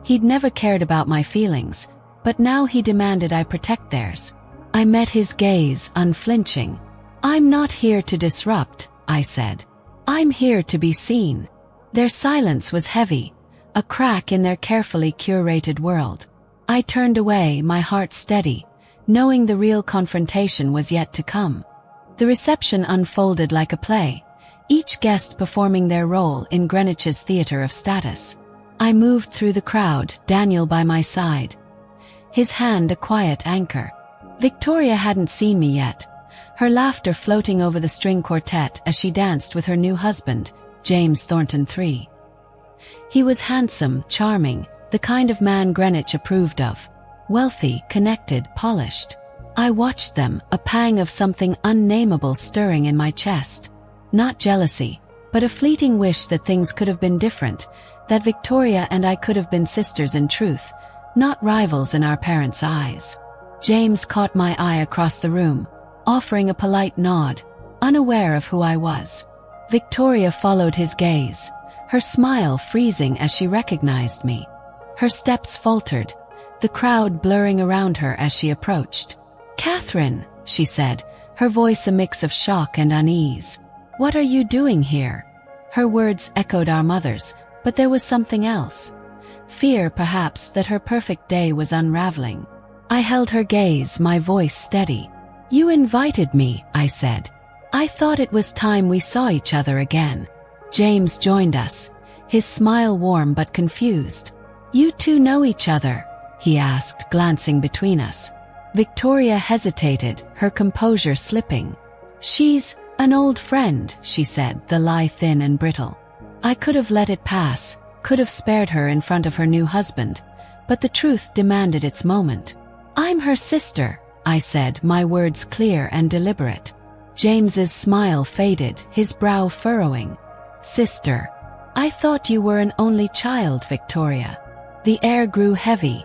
He'd never cared about my feelings, but now he demanded I protect theirs. I met his gaze, unflinching. I'm not here to disrupt, I said. I'm here to be seen. Their silence was heavy, a crack in their carefully curated world. I turned away, my heart steady, knowing the real confrontation was yet to come. The reception unfolded like a play, each guest performing their role in Greenwich's theater of status. I moved through the crowd, Daniel by my side, his hand a quiet anchor. Victoria hadn't seen me yet, her laughter floating over the string quartet as she danced with her new husband, James Thornton III. He was handsome, charming, the kind of man Greenwich approved of. Wealthy, connected, polished. I watched them, a pang of something unnameable stirring in my chest. Not jealousy, but a fleeting wish that things could have been different, that Victoria and I could have been sisters in truth, not rivals in our parents' eyes. James caught my eye across the room, offering a polite nod, unaware of who I was. Victoria followed his gaze, her smile freezing as she recognized me. Her steps faltered, the crowd blurring around her as she approached. "Katherine," she said, her voice a mix of shock and unease. "What are you doing here?" Her words echoed our mother's, but there was something else. Fear, perhaps, that her perfect day was unraveling. I held her gaze, my voice steady. "You invited me," I said. "I thought it was time we saw each other again." James joined us, his smile warm but confused. "You two know each other?" he asked, glancing between us. Victoria hesitated, her composure slipping. "She's an old friend," she said, the lie thin and brittle. I could have let it pass, could have spared her in front of her new husband, but the truth demanded its moment. "I'm her sister," I said, my words clear and deliberate. James's smile faded, his brow furrowing. "Sister. I thought you were an only child, Victoria." The air grew heavy,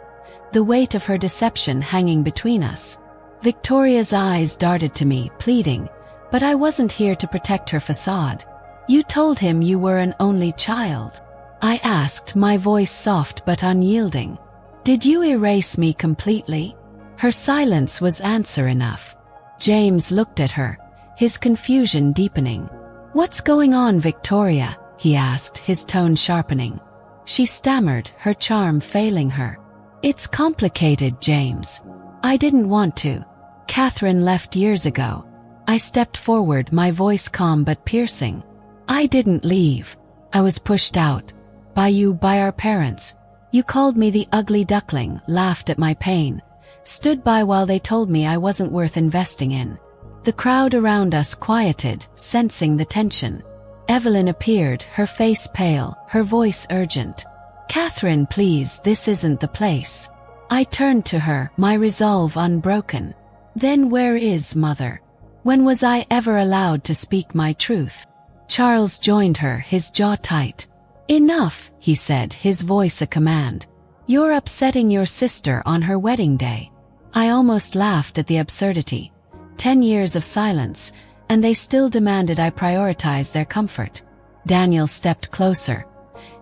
the weight of her deception hanging between us. Victoria's eyes darted to me, pleading, but I wasn't here to protect her facade. "You told him you were an only child?" I asked, my voice soft but unyielding. "Did you erase me completely?" Her silence was answer enough. James looked at her, his confusion deepening. "What's going on, Victoria?" he asked, his tone sharpening. She stammered, her charm failing her. "It's complicated, James. I didn't want to. Katherine left years ago." I stepped forward, my voice calm but piercing. "I didn't leave. I was pushed out. By you, by our parents. You called me the ugly duckling, laughed at my pain, stood by while they told me I wasn't worth investing in." The crowd around us quieted, sensing the tension. Evelyn appeared, her face pale, her voice urgent. "Katherine, please, this isn't the place." I turned to her, my resolve unbroken. "Then where is Mother? When was I ever allowed to speak my truth?" Charles joined her, his jaw tight. "Enough," he said, his voice a command. "You're upsetting your sister on her wedding day." I almost laughed at the absurdity. 10 years of silence, and they still demanded I prioritize their comfort. Daniel stepped closer,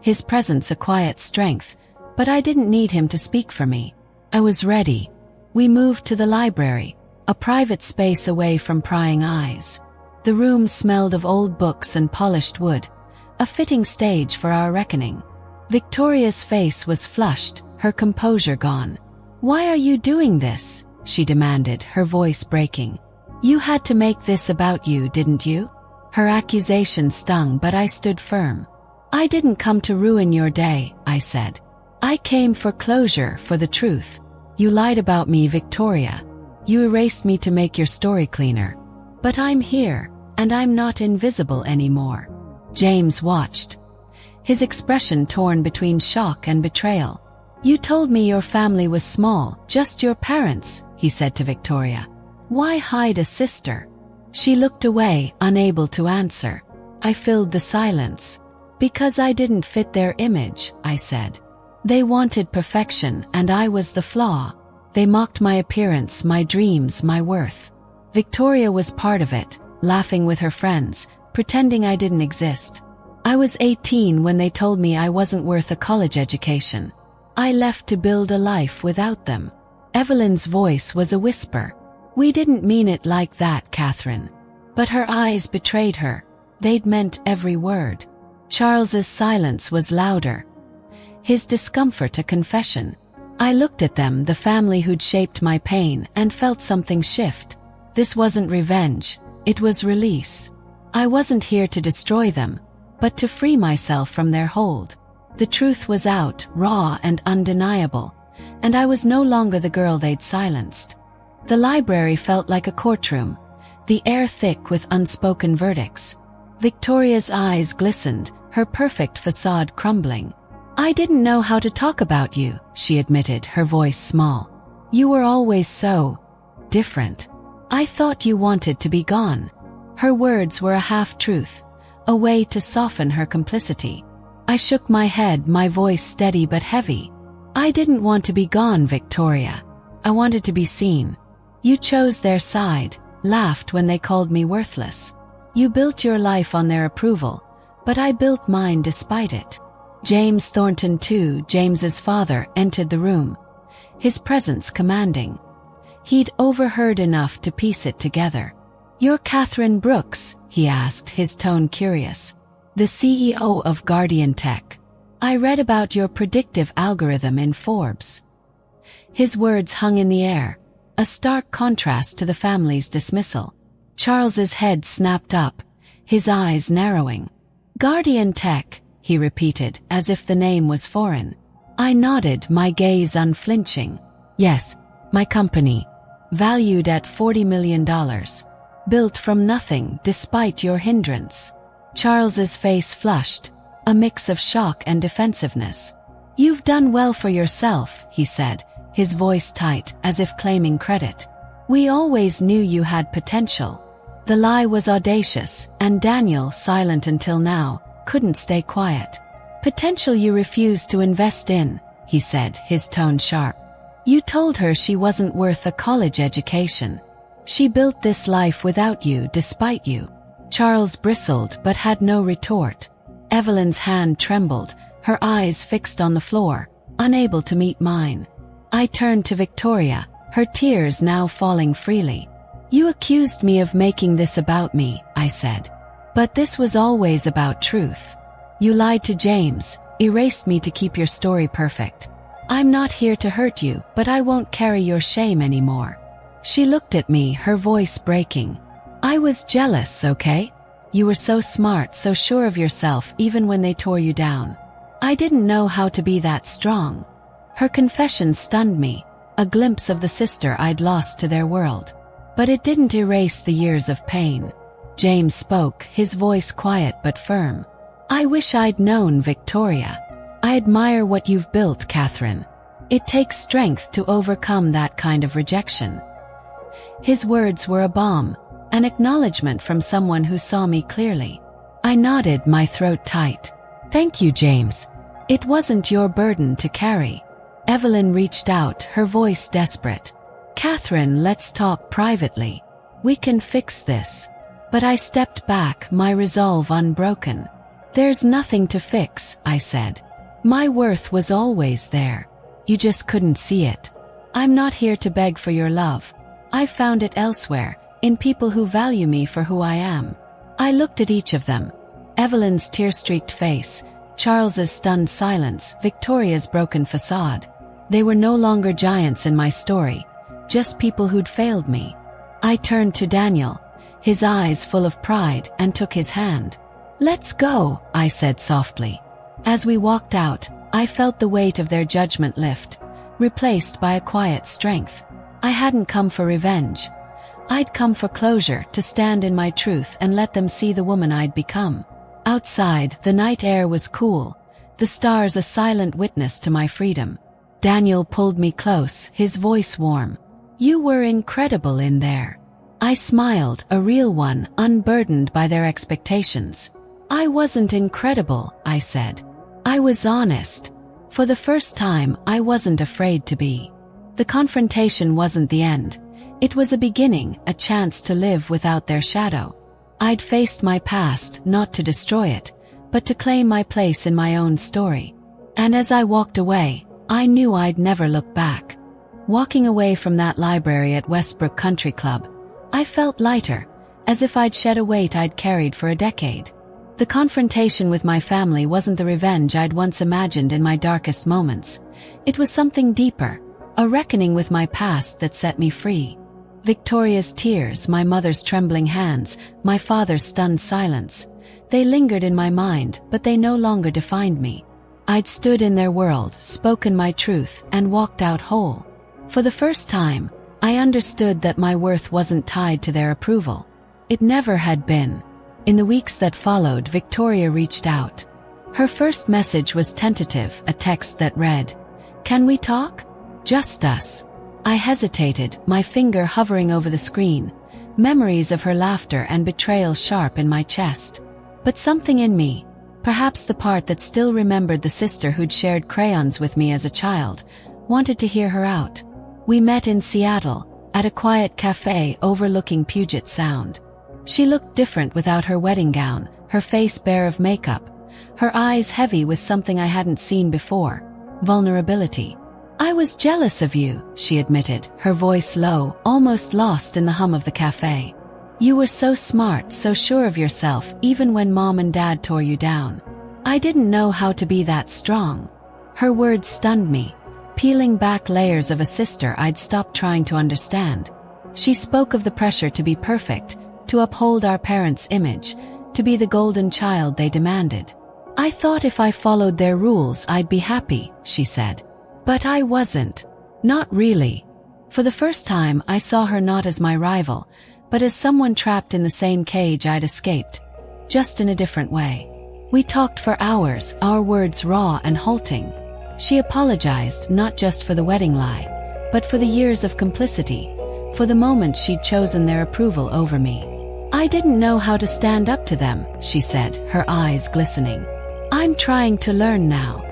his presence a quiet strength, but I didn't need him to speak for me. I was ready. We moved to the library, a private space away from prying eyes. The room smelled of old books and polished wood, a fitting stage for our reckoning. Victoria's face was flushed, her composure gone. "Why are you doing this?" she demanded, her voice breaking. "You had to make this about you, didn't you?" Her accusation stung, but I stood firm. "I didn't come to ruin your day," I said. "I came for closure, for the truth. You lied about me, Victoria. You erased me to make your story cleaner. But I'm here, and I'm not invisible anymore." James watched, his expression torn between shock and betrayal. "You told me your family was small, just your parents," he said to Victoria. Why hide a sister? She looked away, unable to answer. I filled the silence. Because I didn't fit their image, I said. They wanted perfection, and I was the flaw. They mocked my appearance, my dreams, my worth. Victoria was part of it, laughing with her friends, pretending I didn't exist. I was 18 when they told me I wasn't worth a college education. I left to build a life without them. Evelyn's voice was a whisper. We didn't mean it like that, Katherine. But her eyes betrayed her. They'd meant every word. Charles's silence was louder. His discomfort a confession. I looked at them, the family who'd shaped my pain, and felt something shift. This wasn't revenge. It was release. I wasn't here to destroy them, but to free myself from their hold. The truth was out, raw and undeniable, and I was no longer the girl they'd silenced. The library felt like a courtroom, the air thick with unspoken verdicts. Victoria's eyes glistened, her perfect facade crumbling. I didn't know how to talk about you, she admitted, her voice small. You were always so different. I thought you wanted to be gone. Her words were a half-truth, a way to soften her complicity. I shook my head, my voice steady but heavy. I didn't want to be gone, Victoria. I wanted to be seen. You chose their side, laughed when they called me worthless. You built your life on their approval, but I built mine despite it. James Thornton too, James's father, entered the room, his presence commanding. He'd overheard enough to piece it together. You're Katherine Brooks, he asked, his tone curious. The CEO of GuardianTech. I read about your predictive algorithm in Forbes. His words hung in the air, a stark contrast to the family's dismissal. Charles's head snapped up, his eyes narrowing. GuardianTech, he repeated, as if the name was foreign. I nodded, my gaze unflinching. Yes, my company. Valued at $40 million. Built from nothing, despite your hindrance. Charles's face flushed, a mix of shock and defensiveness. You've done well for yourself, he said, his voice tight, as if claiming credit. We always knew you had potential. The lie was audacious, and Daniel, silent until now, couldn't stay quiet. Potential you refused to invest in, he said, his tone sharp. You told her she wasn't worth a college education. She built this life without you, despite you. Charles bristled but had no retort. Evelyn's hand trembled, her eyes fixed on the floor, unable to meet mine. I turned to Victoria, her tears now falling freely. You accused me of making this about me, I said. But this was always about truth. You lied to James, erased me to keep your story perfect. I'm not here to hurt you, but I won't carry your shame anymore. She looked at me, her voice breaking. I was jealous, okay? You were so smart, so sure of yourself, even when they tore you down. I didn't know how to be that strong. Her confession stunned me, a glimpse of the sister I'd lost to their world. But it didn't erase the years of pain. James spoke, his voice quiet but firm. I wish I'd known, Victoria. I admire what you've built, Katherine. It takes strength to overcome that kind of rejection. His words were a balm, an acknowledgement from someone who saw me clearly. I nodded, my throat tight. Thank you, James. It wasn't your burden to carry. Evelyn reached out, her voice desperate. Katherine, let's talk privately. We can fix this. But I stepped back, my resolve unbroken. There's nothing to fix, I said. My worth was always there. You just couldn't see it. I'm not here to beg for your love. I found it elsewhere, in people who value me for who I am. I looked at each of them. Evelyn's tear-streaked face, Charles's stunned silence, Victoria's broken facade. They were no longer giants in my story, just people who'd failed me. I turned to Daniel, his eyes full of pride, and took his hand. Let's go, I said softly. As we walked out, I felt the weight of their judgment lift, replaced by a quiet strength. I hadn't come for revenge. I'd come for closure, to stand in my truth and let them see the woman I'd become. Outside, the night air was cool, the stars a silent witness to my freedom. Daniel pulled me close, his voice warm. You were incredible in there. I smiled, a real one, unburdened by their expectations. I wasn't incredible, I said. I was honest. For the first time, I wasn't afraid to be. The confrontation wasn't the end. It was a beginning, a chance to live without their shadow. I'd faced my past, not to destroy it, but to claim my place in my own story. And as I walked away, I knew I'd never look back. Walking away from that library at Westbrook Country Club, I felt lighter, as if I'd shed a weight I'd carried for a decade. The confrontation with my family wasn't the revenge I'd once imagined in my darkest moments. It was something deeper, a reckoning with my past that set me free. Victoria's tears, my mother's trembling hands, my father's stunned silence. They lingered in my mind, but they no longer defined me. I'd stood in their world, spoken my truth, and walked out whole. For the first time, I understood that my worth wasn't tied to their approval. It never had been. In the weeks that followed, Victoria reached out. Her first message was tentative, a text that read, "Can we talk? Just us." I hesitated, my finger hovering over the screen, memories of her laughter and betrayal sharp in my chest. But something in me, perhaps the part that still remembered the sister who'd shared crayons with me as a child, wanted to hear her out. We met in Seattle, at a quiet cafe overlooking Puget Sound. She looked different without her wedding gown, her face bare of makeup, her eyes heavy with something I hadn't seen before, vulnerability. "I was jealous of you," she admitted, her voice low, almost lost in the hum of the cafe. "You were so smart, so sure of yourself, even when Mom and Dad tore you down. I didn't know how to be that strong." Her words stunned me, peeling back layers of a sister I'd stopped trying to understand. She spoke of the pressure to be perfect, to uphold our parents' image, to be the golden child they demanded. "I thought if I followed their rules I'd be happy," she said. But I wasn't. Not really. For the first time, I saw her not as my rival, but as someone trapped in the same cage I'd escaped, just in a different way. We talked for hours, our words raw and halting. She apologized not just for the wedding lie, but for the years of complicity, for the moment she'd chosen their approval over me. "I didn't know how to stand up to them," she said, her eyes glistening. "I'm trying to learn now."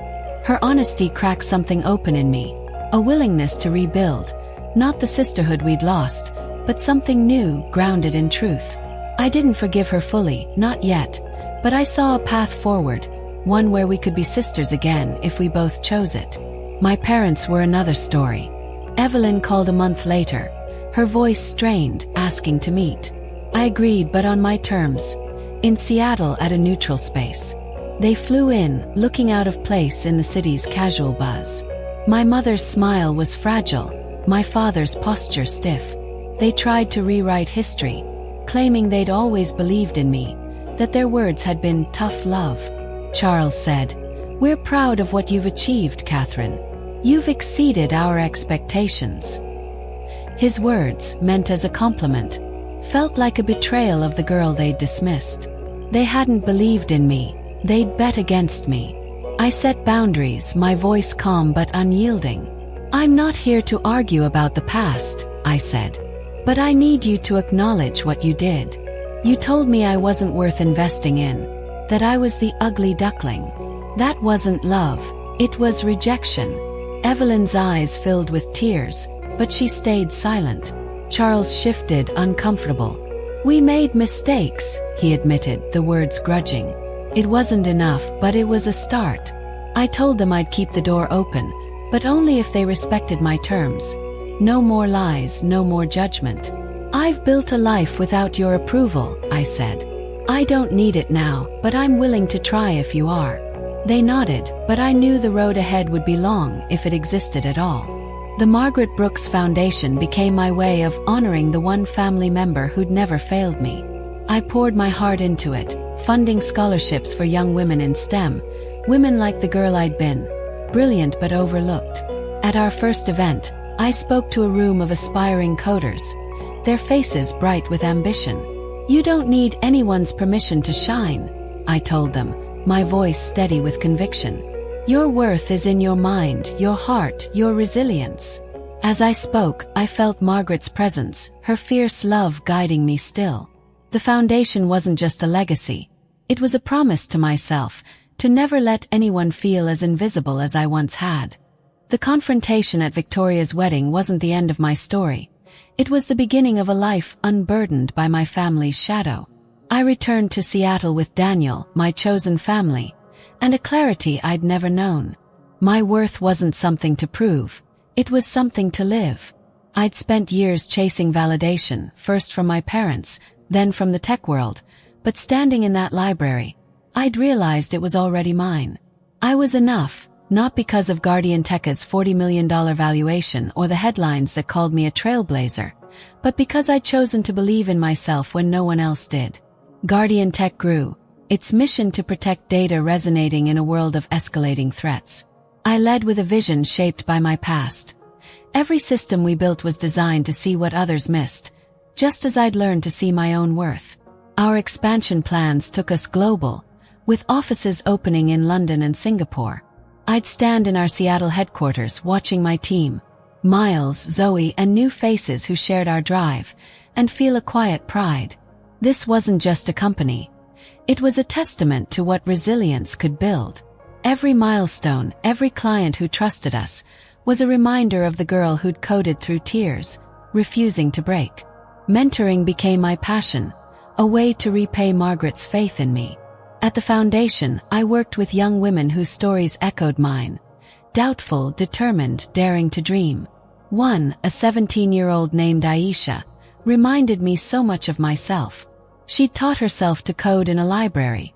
Her honesty cracked something open in me, a willingness to rebuild, not the sisterhood we'd lost, but something new, grounded in truth. I didn't forgive her fully, not yet, but I saw a path forward, one where we could be sisters again if we both chose it. My parents were another story. Evelyn called a month later, her voice strained, asking to meet. I agreed, but on my terms, in Seattle at a neutral space. They flew in, looking out of place in the city's casual buzz. My mother's smile was fragile, my father's posture stiff. They tried to rewrite history, claiming they'd always believed in me, that their words had been tough love. Charles said, "We're proud of what you've achieved, Katherine. You've exceeded our expectations." His words, meant as a compliment, felt like a betrayal of the girl they'd dismissed. They hadn't believed in me. They'd bet against me. I set boundaries, my voice calm but unyielding. "I'm not here to argue about the past," I said. "But I need you to acknowledge what you did. You told me I wasn't worth investing in, that I was the ugly duckling. That wasn't love, it was rejection." Evelyn's eyes filled with tears, but she stayed silent. Charles shifted, uncomfortable. "We made mistakes," he admitted, the words grudging. It wasn't enough, but it was a start. I told them I'd keep the door open, but only if they respected my terms. No more lies, no more judgment. "I've built a life without your approval," I said. "I don't need it now, but I'm willing to try if you are." They nodded, but I knew the road ahead would be long if it existed at all. The Margaret Brooks Foundation became my way of honoring the one family member who'd never failed me. I poured my heart into it, funding scholarships for young women in STEM, women like the girl I'd been, brilliant but overlooked. At our first event, I spoke to a room of aspiring coders, their faces bright with ambition. "You don't need anyone's permission to shine," I told them, my voice steady with conviction. "Your worth is in your mind, your heart, your resilience." As I spoke, I felt Margaret's presence, her fierce love guiding me still. The foundation wasn't just a legacy. It was a promise to myself, to never let anyone feel as invisible as I once had. The confrontation at Victoria's wedding wasn't the end of my story. It was the beginning of a life unburdened by my family's shadow. I returned to Seattle with Daniel, my chosen family, and a clarity I'd never known. My worth wasn't something to prove. It was something to live. I'd spent years chasing validation, first from my parents, then from the tech world, but standing in that library, I'd realized it was already mine. I was enough, not because of GuardianTech's $40 million valuation or the headlines that called me a trailblazer, but because I'd chosen to believe in myself when no one else did. GuardianTech grew, its mission to protect data resonating in a world of escalating threats. I led with a vision shaped by my past. Every system we built was designed to see what others missed, just as I'd learned to see my own worth. Our expansion plans took us global, with offices opening in London and Singapore. I'd stand in our Seattle headquarters watching my team, Miles, Zoe, and new faces who shared our drive, and feel a quiet pride. This wasn't just a company. It was a testament to what resilience could build. Every milestone, every client who trusted us, was a reminder of the girl who'd coded through tears, refusing to break. Mentoring became my passion, a way to repay Margaret's faith in me. At the foundation, I worked with young women whose stories echoed mine. Doubtful, determined, daring to dream. One, a 17-year-old named Aisha, reminded me so much of myself. She'd taught herself to code in a library.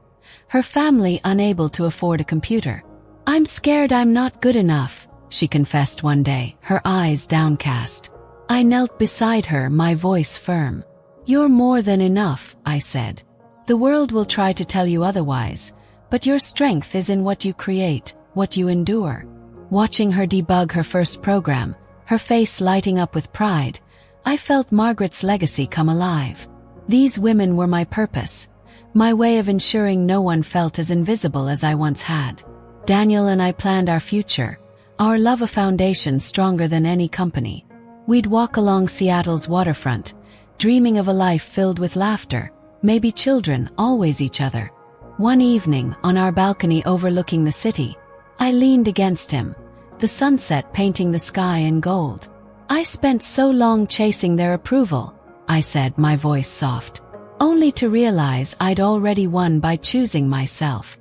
Her family unable to afford a computer. "I'm scared I'm not good enough," she confessed one day, her eyes downcast. I knelt beside her, my voice firm. "You're more than enough," I said. "The world will try to tell you otherwise, but your strength is in what you create, what you endure." Watching her debug her first program, her face lighting up with pride, I felt Margaret's legacy come alive. These women were my purpose, my way of ensuring no one felt as invisible as I once had. Daniel and I planned our future, our love a foundation stronger than any company. We'd walk along Seattle's waterfront, dreaming of a life filled with laughter, maybe children, always each other. One evening, on our balcony overlooking the city, I leaned against him, the sunset painting the sky in gold. "I spent so long chasing their approval," I said, my voice soft, only to realize I'd already won by choosing myself.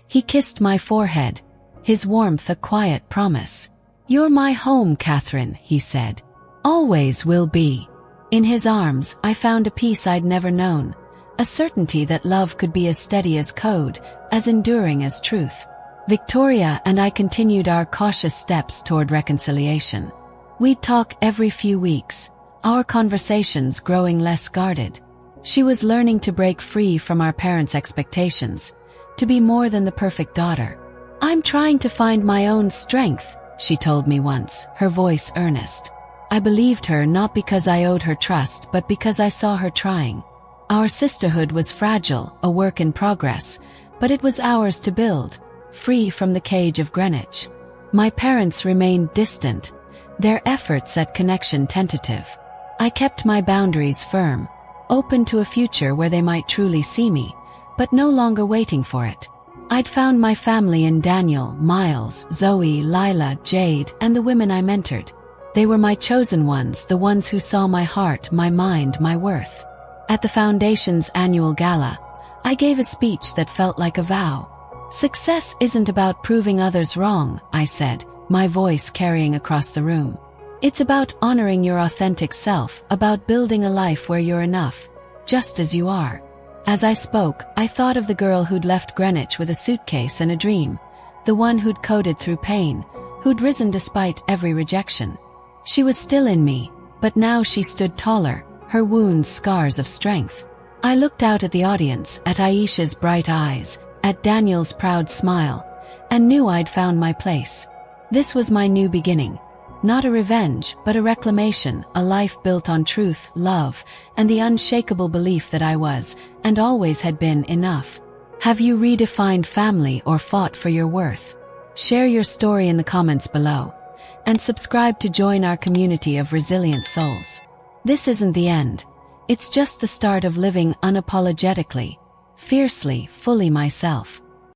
He kissed my forehead, his warmth a quiet promise. "You're my home, Katherine," he said. "Always will be." In his arms, I found a peace I'd never known, a certainty that love could be as steady as code, as enduring as truth. Victoria and I continued our cautious steps toward reconciliation. We'd talk every few weeks, our conversations growing less guarded. She was learning to break free from our parents' expectations, to be more than the perfect daughter. "I'm trying to find my own strength," she told me once, her voice earnest. I believed her not because I owed her trust but because I saw her trying. Our sisterhood was fragile, a work in progress, but it was ours to build, free from the cage of Greenwich. My parents remained distant, their efforts at connection tentative. I kept my boundaries firm, open to a future where they might truly see me, but no longer waiting for it. I'd found my family in Daniel, Miles, Zoe, Lila, Jade, and the women I mentored. They were my chosen ones, the ones who saw my heart, my mind, my worth. At the Foundation's annual gala, I gave a speech that felt like a vow. "Success isn't about proving others wrong," I said, my voice carrying across the room. "It's about honoring your authentic self, about building a life where you're enough, just as you are." As I spoke, I thought of the girl who'd left Greenwich with a suitcase and a dream, the one who'd coded through pain, who'd risen despite every rejection. She was still in me, but now she stood taller, her wounds scars of strength. I looked out at the audience, at Aisha's bright eyes, at Daniel's proud smile, and knew I'd found my place. This was my new beginning. Not a revenge, but a reclamation, a life built on truth, love, and the unshakable belief that I was, and always had been, enough. Have you redefined family or fought for your worth? Share your story in the comments below. and subscribe to join our community of resilient souls. This isn't the end. It's just the start of living unapologetically, fiercely, fully myself.